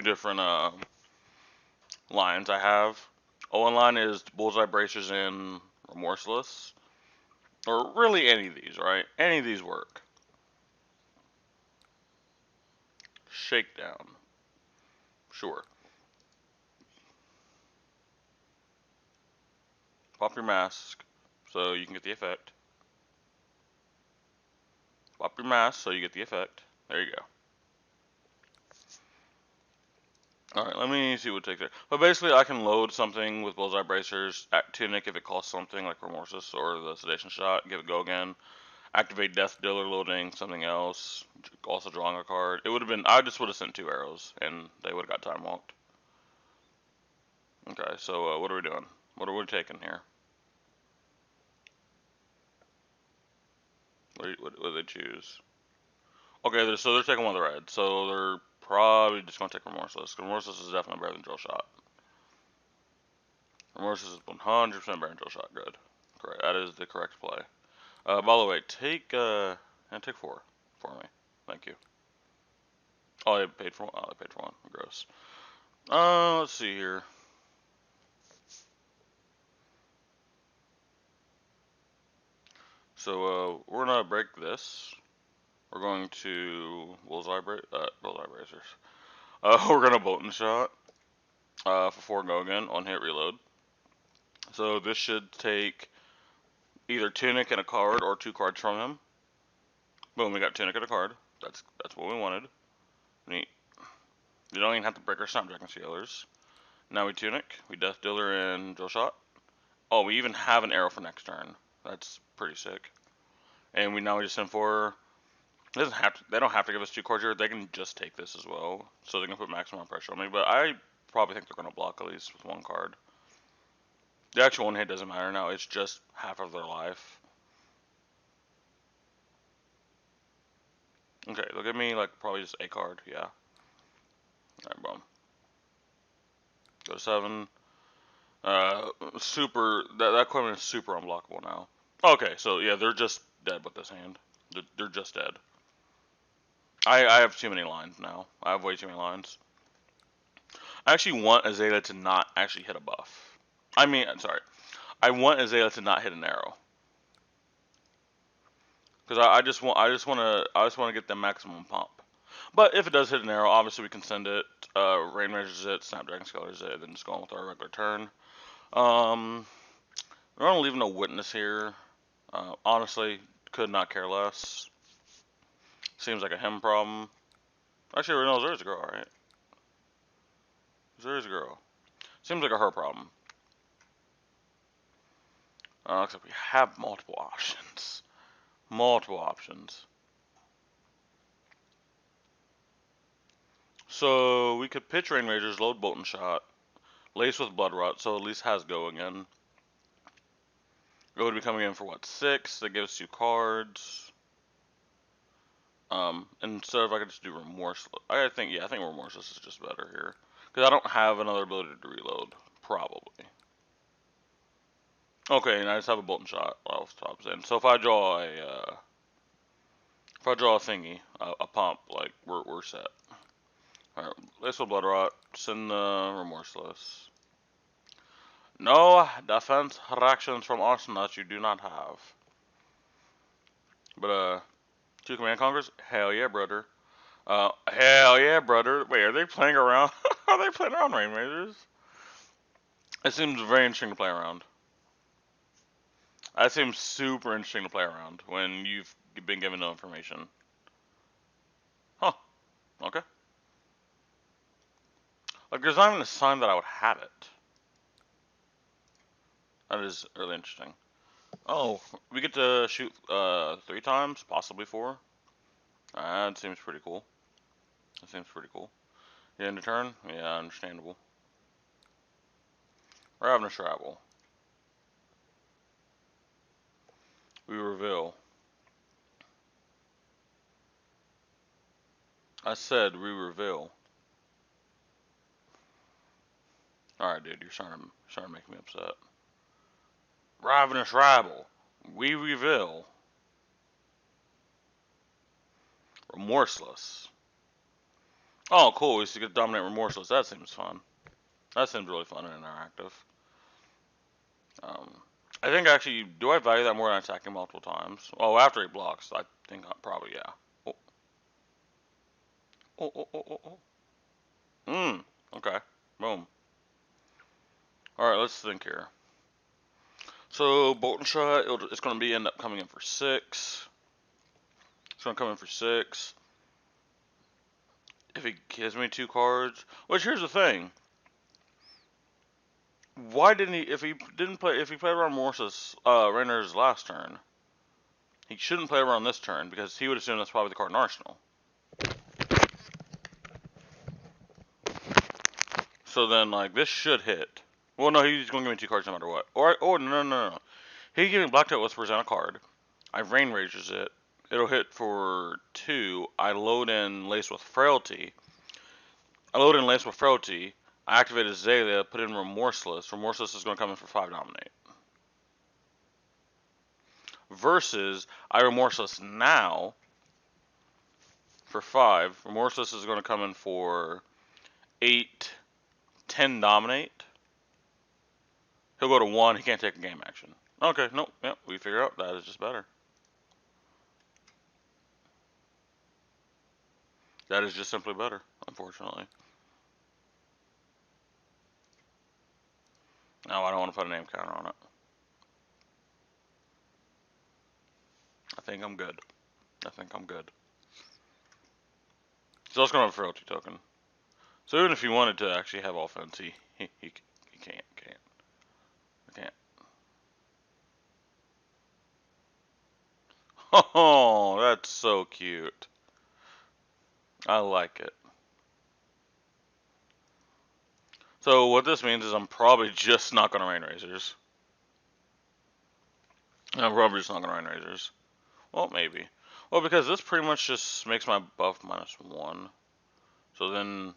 different lines I have. One line is Bullseye Bracers and Remorseless, or really any of these, right? Any of these work. Shakedown, sure. Pop your mask so you can get the effect. Pop your mask so you get the effect. There you go. Alright, let me see what takes there. But basically, I can load something with Bullseye Bracers, Tunic if it costs something like Remorseless or the Sedation Shot, give it go again. Activate Death Dealer loading, something else, also drawing a card. It would have been, I just would have sent 2 arrows, and they would have got time walked. Okay, so what are we doing? What are we taking here? What do they choose? Okay, so they're taking one of the red, so they're probably just going to take Remorseless. Remorseless is definitely better than Drill Shot. Remorseless is 100% better than Drill Shot. Good. Correct. That is the correct play. By the way, take 4 for me. Thank you. Oh, I paid for one. Oh, I paid for one. Gross. Let's see here. So, we're gonna break this. We're going to Bullseye Bracers. We're gonna Bolt and Shot. For 4 go again on hit reload. So this should take either Tunic and a card or 2 cards from him. Boom, we got Tunic and a card. That's what we wanted. Neat. You don't even have to break our Snapdragon Sealers. Now we Tunic, we Death Dealer and Drill Shot. Oh, we even have an arrow for next turn. That's pretty sick. And we just send 4. They don't have to give us 2 cards here. They can just take this as well, so they can put maximum pressure on me. But I probably think they're gonna block at least with 1 card. The actual 1 hit doesn't matter now. It's just half of their life. Okay, they'll give me like probably just a card. Yeah. Alright, boom. Go to 7. Super. That equipment is super unblockable now. Okay, so yeah, they're just dead with this hand. They're just dead. I have too many lines now. I have way too many lines. I actually want Azalea to not actually hit a buff. I'm sorry. I want Azalea to not hit an arrow. Because I just want to get the maximum pump. But if it does hit an arrow, obviously we can send it. Rain measures it, Snapdragon Scalers it, then just go on with our regular turn. We're gonna leave no witness here. Honestly, could not care less. Seems like a him problem. Actually, no, there's a girl, right? There's a girl. Seems like a her problem. Except we have multiple options. Multiple options. So we could pitch Rain Ragers, load Bolt and Shot, lace with Blood Rot, so at least has go again. Go would be coming in for what, 6? That gives 2 cards. Instead of I could just do Remorseless. I think Remorseless is just better here. Because I don't have another ability to reload. Probably. Okay, and I just have a Bolt and Shot off the top end. So if I draw a thingy, a pump, like we're set. Alright, lace with Blood Rot, send the Remorseless. No defense reactions from Arson that you do not have. But 2 command conquers? Hell yeah, brother. Hell yeah, brother. Wait, are they playing around? Are they playing around Rain Raiders? It seems very interesting to play around. That seems super interesting to play around when you've been given no information. Huh. Okay. Like, there's not even a sign that I would have it. That is really interesting. Oh, we get to shoot 3 times, possibly 4. That seems pretty cool. That seems pretty cool. You end a turn? Yeah, understandable. We're having a travel. We reveal. I said we reveal. Alright, dude, you're starting to make me upset. Ravenous Rabble. We reveal. Remorseless. Oh, cool. We used to get dominate Remorseless. That seems fun. That seems really fun and interactive. Um, I think actually, do I value that more than attacking multiple times? Oh, after he blocks, I think probably yeah. Oh, oh, oh, oh, oh, oh. Okay. Boom. All right, let's think here. So Bolton Shot, it's going to be end up coming in for 6. It's going to come in for 6. If he gives me 2 cards, which here's the thing. Why didn't he? If he played around Morse's Rainer's last turn, he shouldn't play around this turn because he would assume that's probably the card in Arsenal. So then, like, this should hit. Well, no, he's going to give me 2 cards no matter what. Or no. He gave me Blacktail Whispers and a card. I Rain Ragers it. It'll hit for 2. I load in Lace with Frailty. I activate Azalea, put in Remorseless. Remorseless is going to come in for 5 Dominate. Versus, I Remorseless now for 5. Remorseless is going to come in for 8, 10 Dominate. He'll go to 1. He can't take a game action. Okay, nope. Yep, we figure out that is just better. That is just simply better, unfortunately. No, I don't want to put a name counter on it. I think I'm good. So let's go on a frailty token. So even if he wanted to actually have offense, he can't. I can't. Oh, that's so cute. I like it. So what this means is I'm probably just not going to Rain Razors. Well, maybe. Well, because this pretty much just makes my buff -1. So then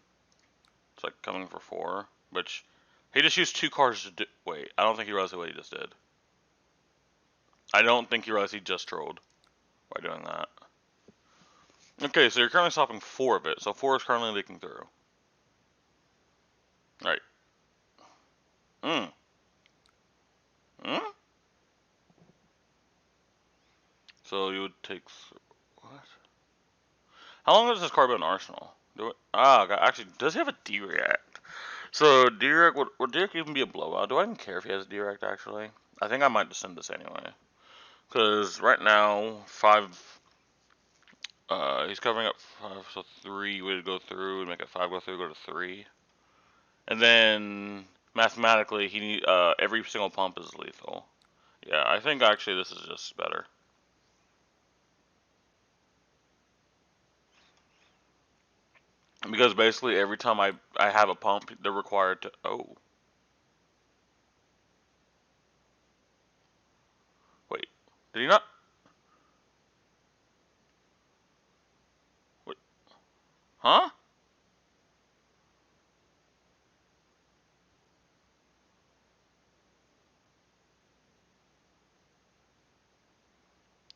it's like coming for 4. Which he just used 2 cards to do. Wait, I don't think he realized what he just did. I don't think he realized he just trolled by doing that. Okay, so you're currently stopping 4 of it. So 4 is currently leaking through. Alright. Hmm? So you would take. What? How long has this card been in Arsenal? Do it. Actually, does he have a D-React? So D-React would D-React even be a blowout? Do I even care if he has a D-React actually? I think I might just send this anyway. Because right now, 5. He's covering up 5, so 3 would go through, and make it 5 go through, go to 3. And then mathematically, every single pump is lethal. Yeah, I think actually this is just better. Because basically every time I have a pump, they're required to. Oh. Wait. Did he not? Wait. Huh?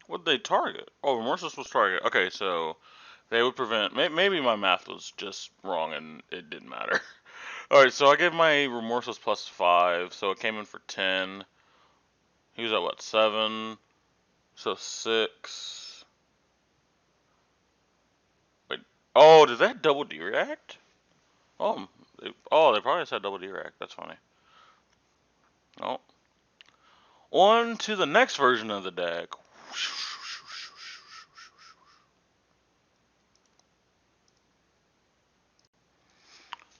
What'd they target? Oh, Remorseless was target. Okay, so they would prevent. Maybe my math was just wrong and it didn't matter. Alright, so I gave my Remorseless +5, so it came in for 10. He was at what, 7? So 6. Wait. Oh, did that double D react? They probably said double D react. That's funny. Oh. On to the next version of the deck.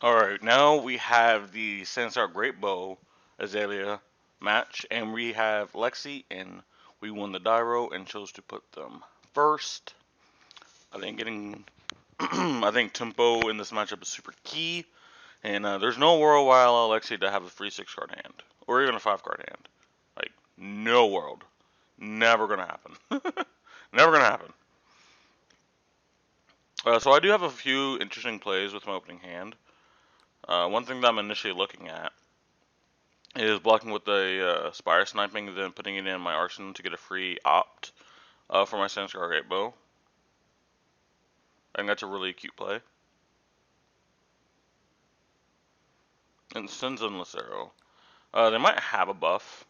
Alright, now we have the Sansar Great Bow Azalea match, and we have Lexi, and we won the Dyro and chose to put them first. I think I think tempo in this matchup is super key, and there's no world where I allow Lexi to have a free 6-card hand, or even a 5-card hand. Like, no world. Never gonna happen. Never gonna happen. So I do have a few interesting plays with my opening hand. One thing that I'm initially looking at is blocking with the Spire Sniping, and then putting it in my arsenal to get a free opt for my Sanskar Great Bow. I think that's a really cute play. And Sins and Lucero. They might have a buff.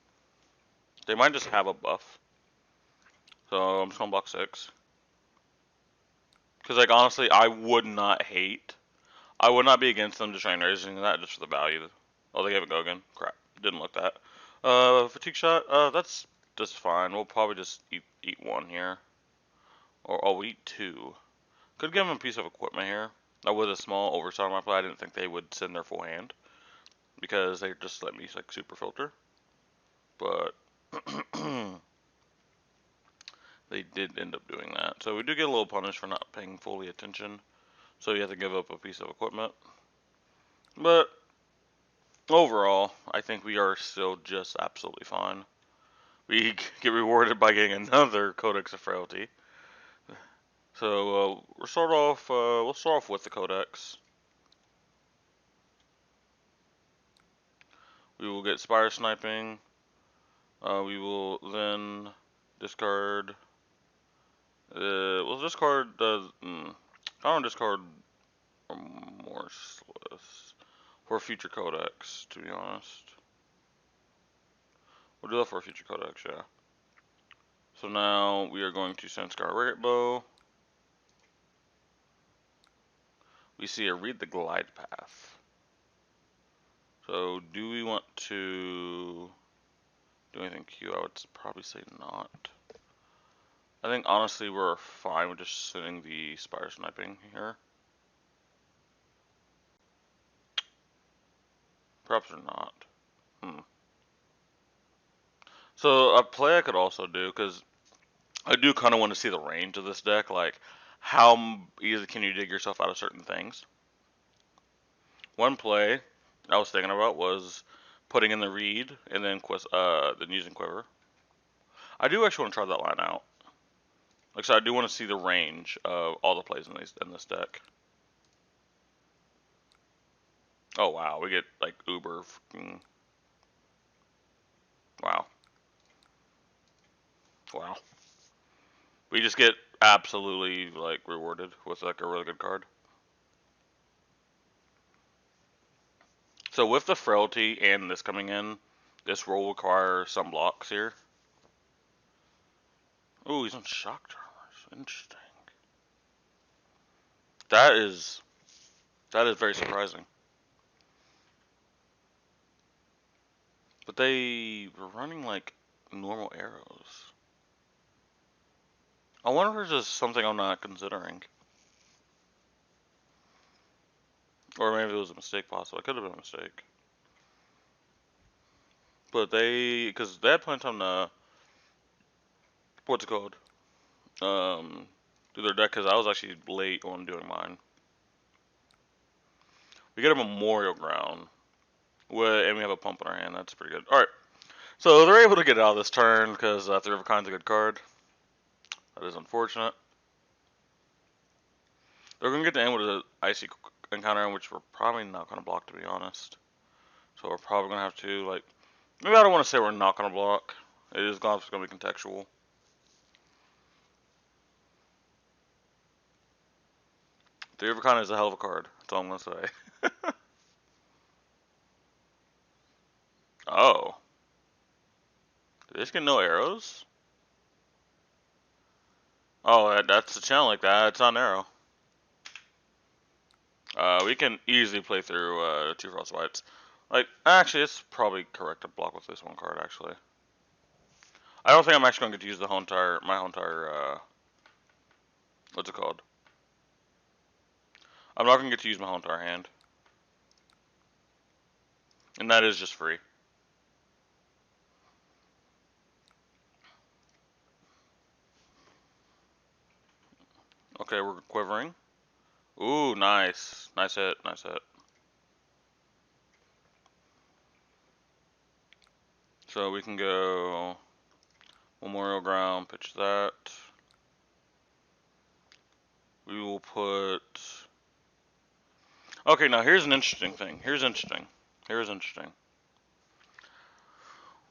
They might just have a buff. So I'm just gonna block 6. Because, like, honestly, I would not be against them just trying raising that just for the value. Oh, they gave it go again. Crap. Didn't look that. Fatigue shot. That's just fine. We'll probably just eat 1 here. Or we'll eat 2. Could give them a piece of equipment here. With a small oversight on my play, I didn't think they would send their full hand. Because they just let me, like, super filter. But they did end up doing that. So we do get a little punished for not paying fully attention. So you have to give up a piece of equipment. But overall, I think we are still just absolutely fine. We get rewarded by getting another Codex of Frailty. So we'll start off with the Codex. We will get Spire Sniping. We will then discard. We'll discard the. I don't discard Remorseless for a future Codex, to be honest. We'll do that for a future Codex, yeah. So now we are going to Sanskar Great Bow. We see a Read the Glide Path. So do we want to do anything Q? I would probably say not. I think honestly we're fine with just sitting the Spire Sniping here. Perhaps or not. So a play I could also do, because I do kind of want to see the range of this deck, like how easy can you dig yourself out of certain things. One play I was thinking about was putting in the read and then using Quiver. I do actually want to try that line out. Like I said, I do want to see the range of all the plays in this deck. Oh wow, we get like uber fucking wow. Wow. We just get absolutely like rewarded with like a really good card. So with the frailty and this coming in, this roll will require some blocks here. Ooh, he's on shock tremors. Interesting. That is very surprising. But they were running like normal arrows. I wonder if there's just something I'm not considering. Or maybe it was a mistake possible. It could have been a mistake. But because they had plenty of time to, what's it called? Do their deck, because I was actually late on doing mine. We get a Memorial Ground. And we have a pump in our hand. That's pretty good. Alright. So they're able to get out of this turn because Three of a Kind's a good card. That is unfortunate. They're going to get the end with an Icy Encounter, which we're probably not going to block, to be honest. So we're probably going to have to, like, maybe I don't want to say we're not going to block. It is going to be contextual. Three of a Kind is a hell of a card. That's all I'm going to say. Oh. Did they just get no arrows? Oh, that's a channel like that. It's on arrow. We can easily play through 2 Frostbites. Like, actually, it's probably correct to block with this one card, actually. I don't think I'm actually going to get to use my whole entire, what's it called? I'm not going to get to use my whole entire hand. And that is just free. Okay, we're quivering. Ooh, nice. Nice hit, nice hit. So we can go Memorial Ground, pitch that. We will put... Okay, now here's an interesting thing. Here's interesting.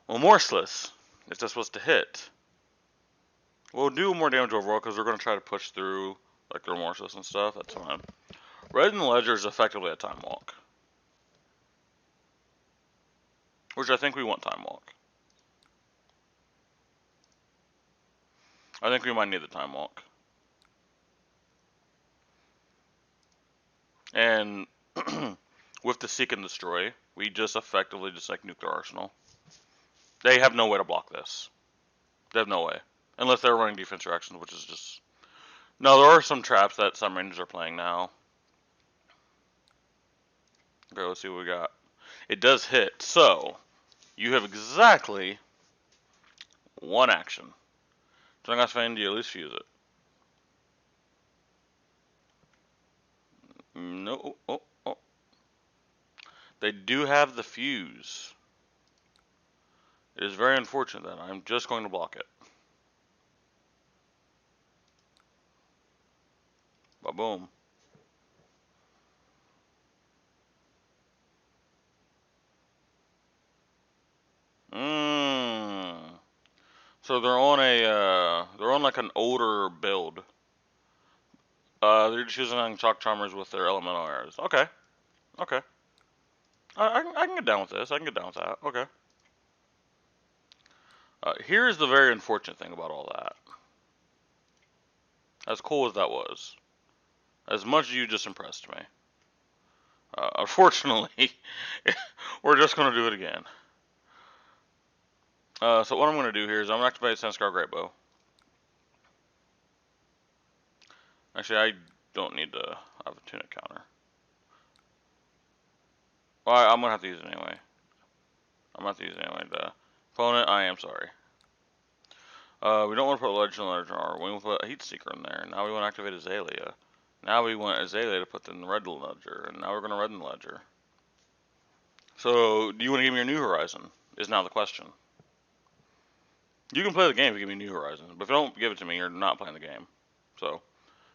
Well, Morseless, if that's supposed to hit, we'll do more damage overall because we're going to try to push through like their Morseless and stuff. That's fine. Red and Ledger is effectively a Time Walk, which I think we want Time Walk. I think we might need the Time Walk. And with the Seek and Destroy, we just effectively just like nuke their arsenal. They have no way to block this. They have no way. Unless they're running defense reactions, which is just... No, there are some traps that some rangers are playing now. Okay, let's see what we got. It does hit, so you have exactly one action. Dungas Fan, do you at least fuse it? No. Oh. They do have the fuse. It is very unfortunate that I'm just going to block it. Ba-boom. So they're on like an older build. They're just using shock charmers with their elemental arrows. Okay. I can get down with this. I can get down with that. Okay. Here's the very unfortunate thing about all that. As cool as that was, as much as you just impressed me, unfortunately, we're just going to do it again. So what I'm going to do here is I'm going to activate Senscar Great Bow. Actually, I don't need to have a tunic counter. Well, I'm going to have to use it anyway. Opponent, I am sorry. We don't want to put Legend Ledger. We want to put a Heat Seeker in there. Now we want to activate Azalea. Now we want Azalea to put in the Red Ledger, and now we're going to Redden Ledger. So, do you want to give me your New Horizon? Is now the question. You can play the game if you give me New Horizon, but if you don't give it to me, you're not playing the game. So,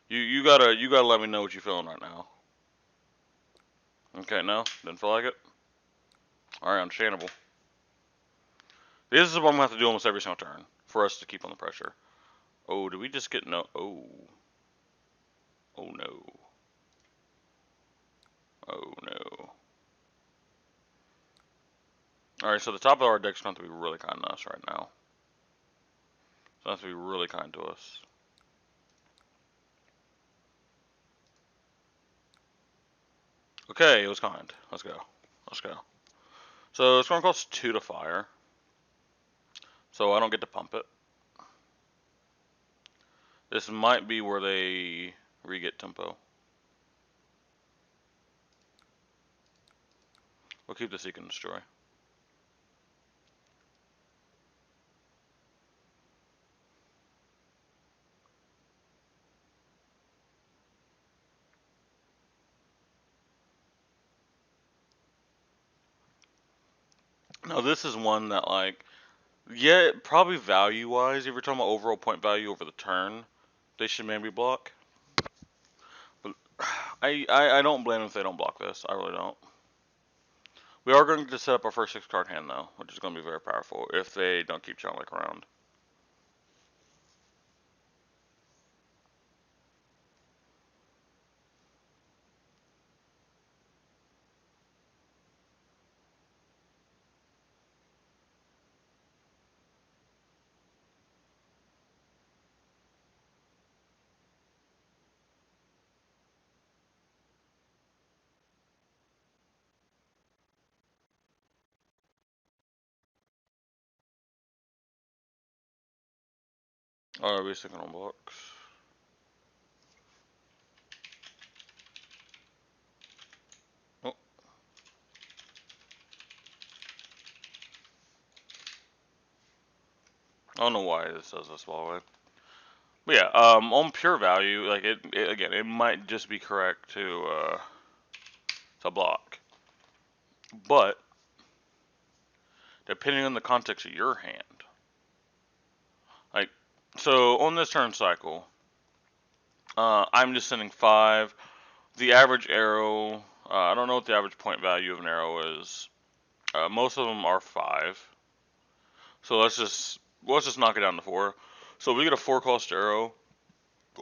you gotta let me know what you're feeling right now. Okay, no, didn't feel like it. All right, understandable. This is what I'm gonna have to do almost every single turn for us to keep on the pressure. Oh, did we just get no? Oh no. Oh no. All right, so the top of our deck's going to be really kind to us right now. It's going to be really kind to us. Okay, it was kind. Let's go. So it's going to cost 2 to fire. So I don't get to pump it. This might be where they re-get tempo. We'll keep the Seek and Destroy. Now this is one that like, yeah, probably value-wise, if you're talking about overall point value over the turn, they should maybe block. But I don't blame them if they don't block this. I really don't. We are going to set up our first 6-card hand though, which is going to be very powerful if they don't keep Channelic around. Alright, we're sticking on blocks. Oh. I don't know why this does this all the way. But yeah, on pure value, like again, it might just be correct to block. But depending on the context of your hand, like so on this turn cycle, I'm just sending 5. The average arrow I don't know what the average point value of an arrow is. Most of them are 5. So let's just knock it down to 4. So we get a 4 cost arrow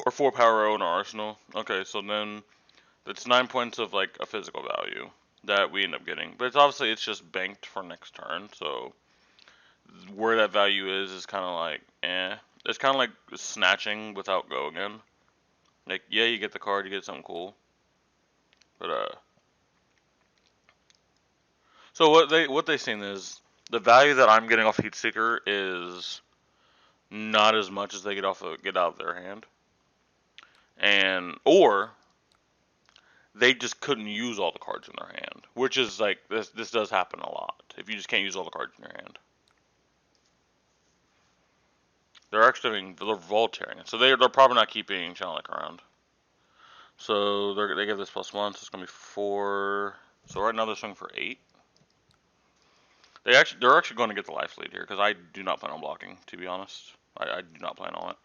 or 4 power arrow in our arsenal. Okay, so then that's 9 points of like a physical value that we end up getting. But it's just banked for next turn. So where that value is kind of like It's kind of like snatching without go again. Like yeah, you get the card, you get something cool. But so what they saying is the value that I'm getting off Heatseeker is not as much as they get out of their hand, and or they just couldn't use all the cards in their hand, which is like this does happen a lot. If you just can't use all the cards in your hand, they're voltaring it, so they're probably not keeping Chalic around. So they give this +1, so it's gonna be 4. So right now they're swinging for 8. They're actually going to get the life lead here because I do not plan on blocking. To be honest, I do not plan on it.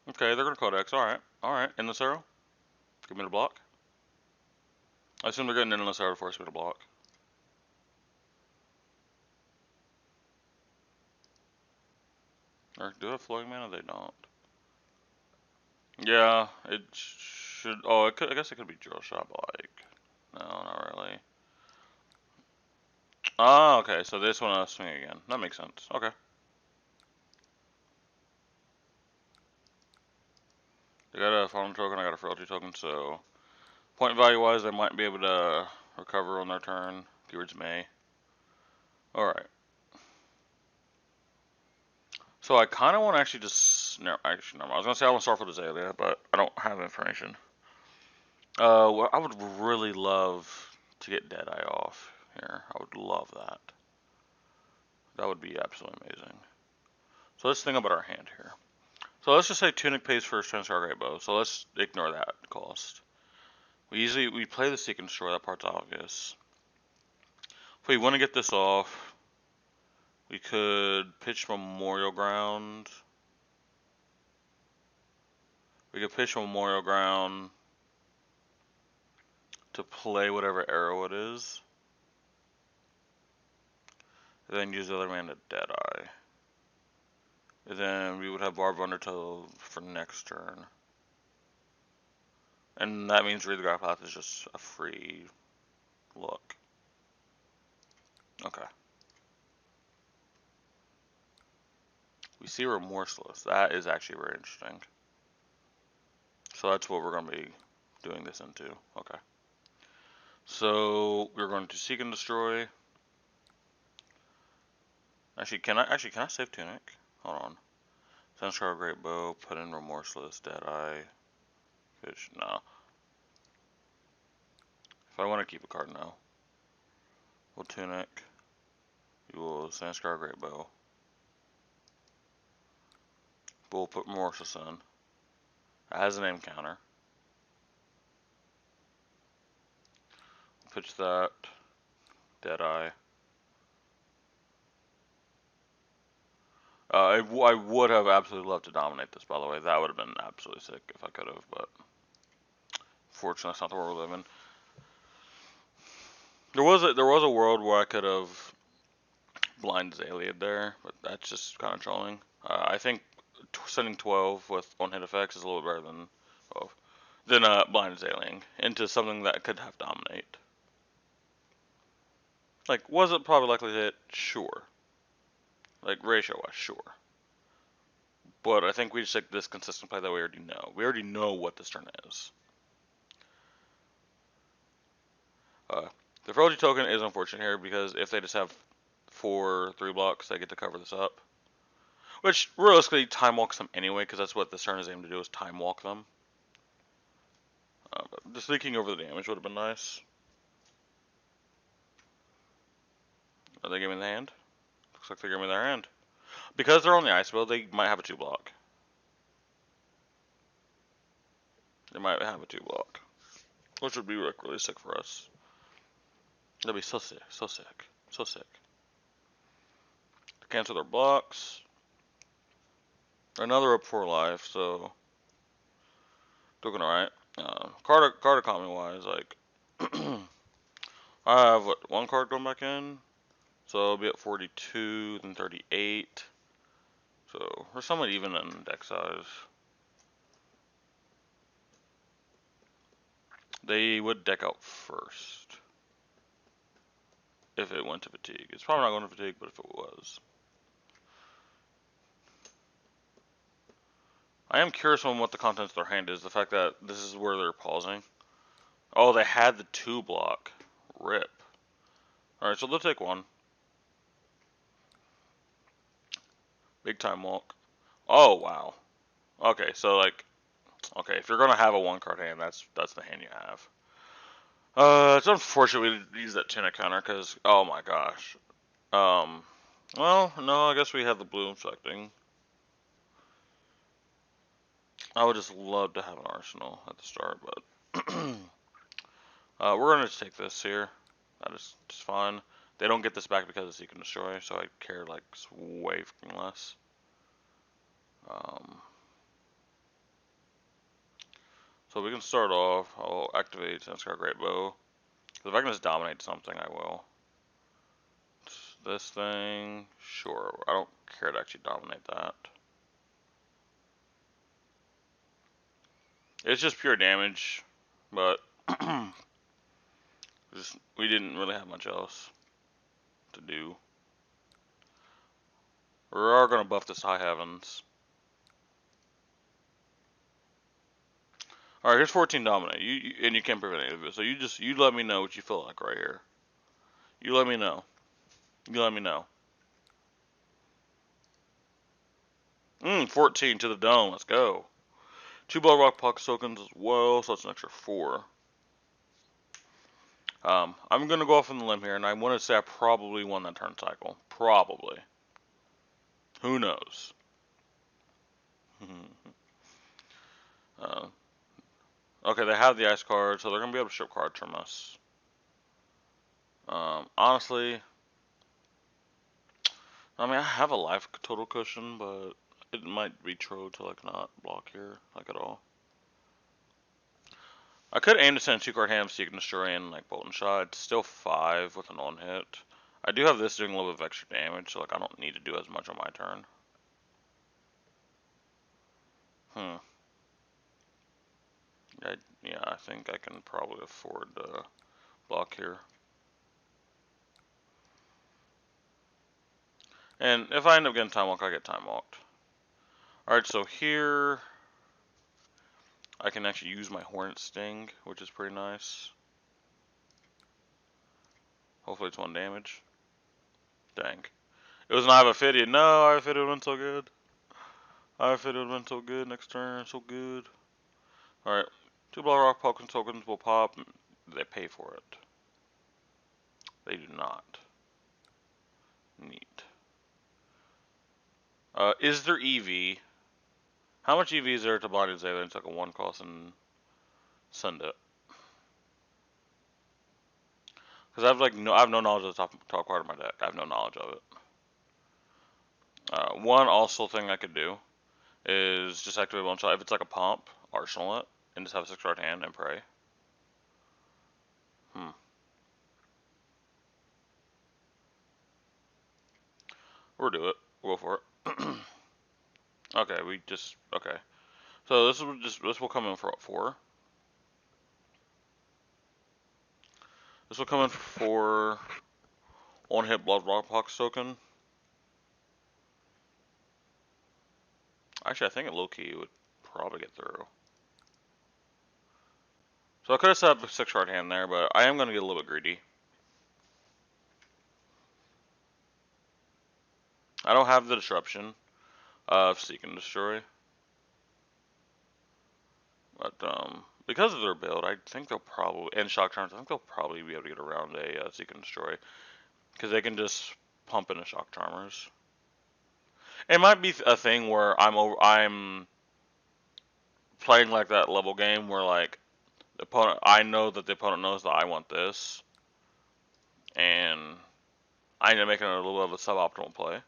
Okay, they're gonna Codex. All right. Endless arrow. Give me the block. I assume they're getting endless arrow to force me to block. Or do they have flowing mana? They don't. Yeah, it should. Oh, it could. I guess it could be drill shot, but like, no, not really. Ah, okay. So this one swing again. That makes sense. Okay. They got a farm token. I got a frailty token. So point value wise, they might be able to recover on their turn. Keywords may. All right. So I kind of want to actually just no, actually no. I was gonna say I want to start with Azalea, but I don't have information. Well, I would really love to get Deadeye off here. I would love that. That would be absolutely amazing. So let's think about our hand here. So let's just say Tunic pays first, Transcar Great Bow. So let's ignore that cost. We play the Seek and Destroy. That part's obvious. If we want to get this off, we could pitch Memorial Ground. We could pitch Memorial Ground to play whatever arrow it is. And then use the other man to Deadeye. And then we would have Barb Undertow for next turn. And that means Read the Graph Path is just a free look. Okay. We see Remorseless. That is actually very interesting. So that's what we're going to be doing this into. Okay. So we're going to Seek and Destroy. Can I save Tunic? Hold on. Sunscar Great Bow, put in Remorseless, Deadeye, Fish. No. If I want to keep a card now, we'll Tunic. We will Sunscar Great Bow. But we'll put Remorseless in. It has a name counter. Pitch that. Deadeye. I would have absolutely loved to dominate this, by the way. That would have been absolutely sick if I could have, but fortunately, that's not the world we live in. There was a world where I could have blind Azalea there, but that's just kind of trolling. I think sending 12 with one-hit effects is a little better than 12. Than blind Azaleaing into something that could have dominate. Like, was it probably likely to hit? Sure. Like, ratio-wise, sure. But I think we just take this consistent play that we already know. We already know what this turn is. The frailty token is unfortunate here because if they just have 4 3 blocks, they get to cover this up. Which, realistically, time walks them anyway, because that's what this turn is aimed to do, is time walk them. But just leaking over the damage would have been nice. Are they giving me the hand? Looks like they're giving me their hand. Because they're on the ice build, they might have a 2 block. They might have a 2 block. Which would be like, really sick for us. That'd be so sick, so sick, so sick. cancel their blocks. Another up 4 life, so doing alright. Card economy wise, like I have what, one card going back in, so I'll be at 42, then 38. So we're somewhat even in deck size. They would deck out first if it went to fatigue. It's probably not going to fatigue, but if it was. I am curious on what the contents of their hand is. The fact that this is where they're pausing. Oh, they had the 2 block. Rip. Alright, so they'll take 1. Big time walk. Oh, wow. Okay, so like, okay, if you're gonna have a 1 card hand, that's the hand you have. It's unfortunate we use that tuna counter, because, oh my gosh. Well, no, I guess we have the blue infecting. I would just love to have an arsenal at the start, but we're gonna take this here. That is just fine. They don't get this back because of Seek and Destroy, so I care like way fucking less. So we can start off. I'll activate Sanskar Great Bow. If I can just dominate something, I will. This thing, sure. I don't care to actually dominate that. It's just pure damage, but we didn't really have much else to do. We are gonna buff this High Heavens. All right, here's 14 dominate. And you can't prevent any of it. So you let me know what you feel like right here. You let me know. You let me know. 14 to the dome. Let's go. 2 Blood Rock Pocket tokens as well, so that's an extra 4. I'm gonna go off on the limb here, and I want to say I probably won that turn cycle. Probably. Who knows? Okay, they have the ice card, so they're gonna be able to strip cards from us. Honestly, I mean I have a life total cushion, but it might be true to like not block here like at all. I could aim to send a 2-card hand so you can destroy and like bolt and shot. It's still 5 with an on hit. I do have this doing a little bit of extra damage, so like I don't need to do as much on my turn. Yeah, I think I can probably afford to block here. And if I end up getting time walk, I get time walked. Alright, so here I can actually use my Hornet Sting, which is pretty nice. Hopefully it's 1 damage. Dang. It was an Ivaphidia. No, Ivaphidia would have been so good. Ivaphidia would have been so good next turn. So good. Alright. 2 Blood Rock Pokemon tokens will pop. They pay for it. They do not. Neat. Is there EV? How much EV is there to Blind Azalea and take a 1 cost and send it? Because I have no knowledge of the top card of my deck. I have no knowledge of it. One also thing I could do is just activate one shot. If it's like a pump, arsenal it, and just have a 6-card hand and pray. We'll do it. We'll go for it. Okay, okay. So this will come in for 4. This will come in for 1 hit Blood Rock Pox token. Actually, I think at low key would probably get through. So I could have set up a 6-card hand there, but I am going to get a little bit greedy. I don't have the disruption of Seek and Destroy. But because of their build, I think they'll probably, and Shock Charms, I think they'll probably be able to get around a Seek and Destroy. Because they can just pump into Shock Charmers. It might be a thing where I'm playing like that level game where like the opponent, I know that the opponent knows that I want this, and I end up making it a little bit of a suboptimal play.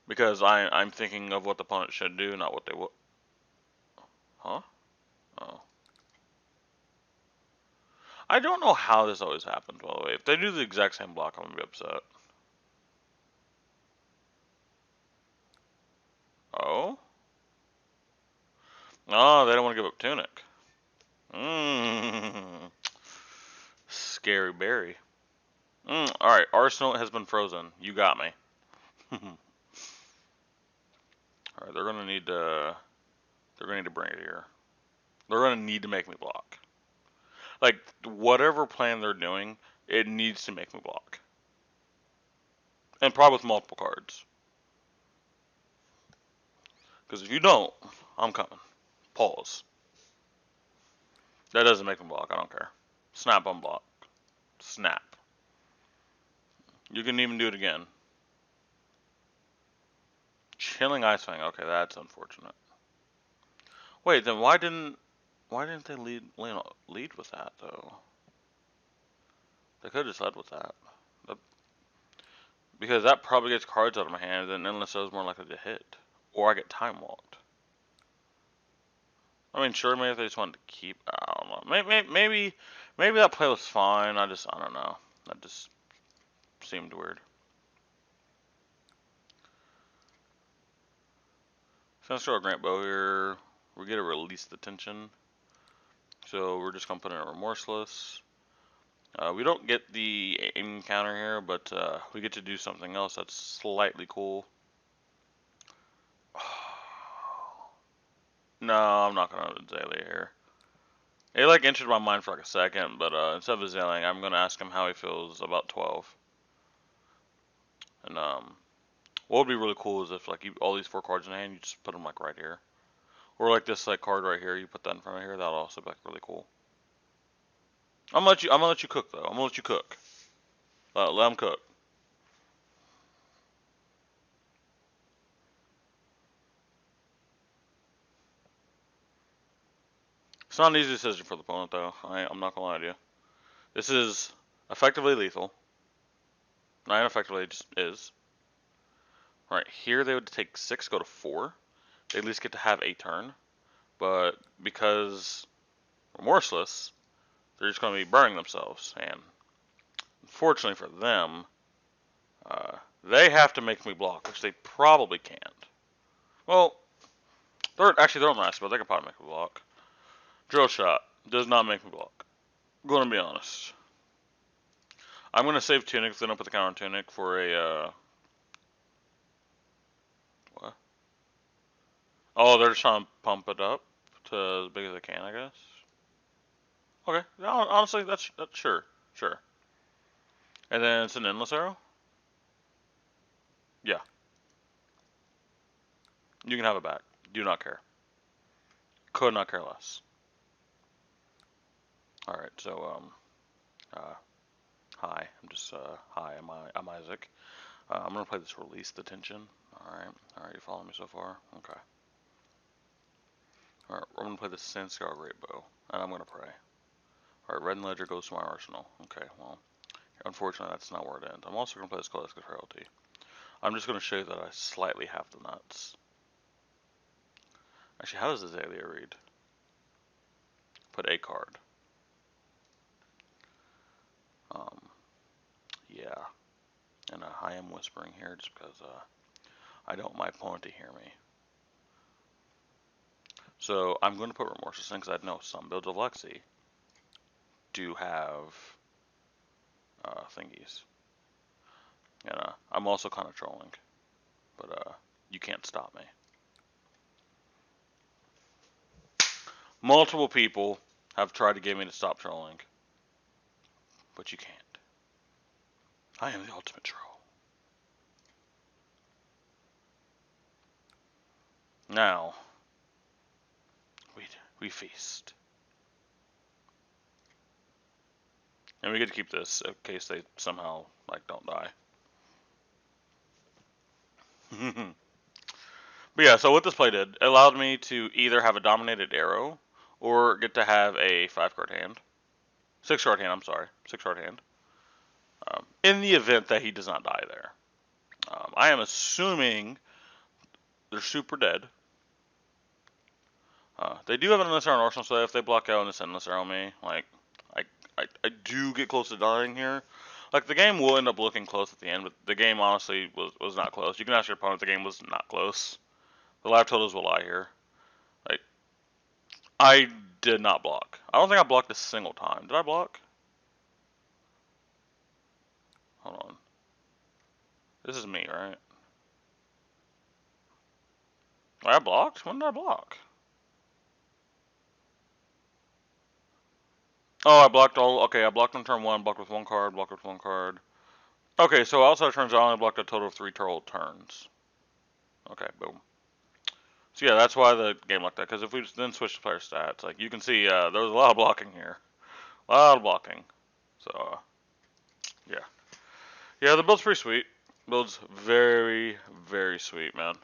Because I'm thinking of what the opponent should do, not what they will. Huh? Oh. I don't know how this always happens, by the way. If they do the exact same block, I'm gonna be upset. Oh? Oh, they don't want to give up Tunic. Mmm. Scary Berry. Alright, Arsenal has been frozen. You got me. Alright, they're gonna need to. They're gonna need to bring it here. They're gonna need to make me block. Like, whatever plan they're doing, it needs to make me block. And probably with multiple cards. Because if you don't, I'm coming. Pause. That doesn't make me block. I don't care. Snap unblock. Snap. You can even do it again. Chilling Ice Fang. Okay, that's unfortunate. Wait, then why didn't they lead with that though? They could have just led with that. Because that probably gets cards out of my hand, and Endless is more likely to hit. Or I get time walked. I mean, sure, maybe if they just wanted to keep. I don't know. Maybe that play was fine. I don't know. That just seemed weird. Since throw a Grant Bow here, we get a release the tension. So we're just gonna put in a Remorseless. We don't get the aim counter here, but we get to do something else that's slightly cool. No, I'm not gonna Azalea here. It like entered my mind for like a second, but instead of Azalea, I'm gonna ask him how he feels about 12. And what would be really cool is if like all these 4 cards in hand, you just put them like right here, or like this like card right here, you put that in front of here. That'll also be like really cool. I'm gonna let you cook though. I'm gonna let you cook. Let him cook. It's not an easy decision for the opponent though. I'm not gonna lie to you. This is effectively lethal. Not effectively, it just is. Right here, they would take 6, go to 4. They at least get to have a turn. But because Remorseless, they're just going to be burning themselves. And unfortunately for them, they have to make me block, which they probably can't. Well, they're on last, but they can probably make me block. Drill Shot does not make me block. I'm going to be honest. I'm going to save Tunic, then I'll put the counter on Tunic for a, what? Oh, they're just trying to pump it up to as big as they can, I guess. Okay, honestly, that's sure. And then it's an Endless Arrow? Yeah. You can have it back. Do not care. Could not care less. Alright, so, hi. Hi, I'm Isaac. I'm gonna play this Release the Tension. Alright, you following me so far? Okay. Alright, we're gonna play the Sandskar Great Bow, and I'm gonna pray. Alright, Red and Ledger goes to my arsenal. Okay, well, unfortunately, that's not where it ends. I'm also gonna play this Scholastic Frailty. I'm just gonna show you that I slightly have the nuts. Actually, how does Azalea read? Put a card. Yeah. And I am whispering here just because I don't want my opponent to hear me. So I'm going to put Remorseless in because I know some builds of Lexi do have thingies. And I'm also kind of trolling. But you can't stop me. Multiple people have tried to get me to stop trolling. But you can't. I am the ultimate troll. Now, we feast. And we get to keep this in case they somehow, like, don't die. But yeah, so what this play did, it allowed me to either have a dominated arrow, or get to have a 5-card hand. 6-card hand, I'm sorry. 6-card hand. In the event that he does not die there. I am assuming they're super dead. They do have an endless arrow and arsenal, so if they block out and this endless arrow me, like, I, I do get close to dying here. Like, the game will end up looking close at the end, but the game honestly was not close. You can ask your opponent, the game was not close. The live totals will lie here. Like, I did not block. I don't think I blocked a single time. Did I block? Hold on. This is me, right? I blocked? When did I block? Oh, I blocked all. Okay, I blocked on turn one, blocked with one card, blocked with one card. Okay, so outside turns, I only blocked a total of 3 total turns. Okay, boom. So yeah, that's why the game like that. Because if we then switch to player stats, like you can see, there was a lot of blocking here, a lot of blocking. So yeah, yeah, the build's pretty sweet. Build's very, very sweet, man.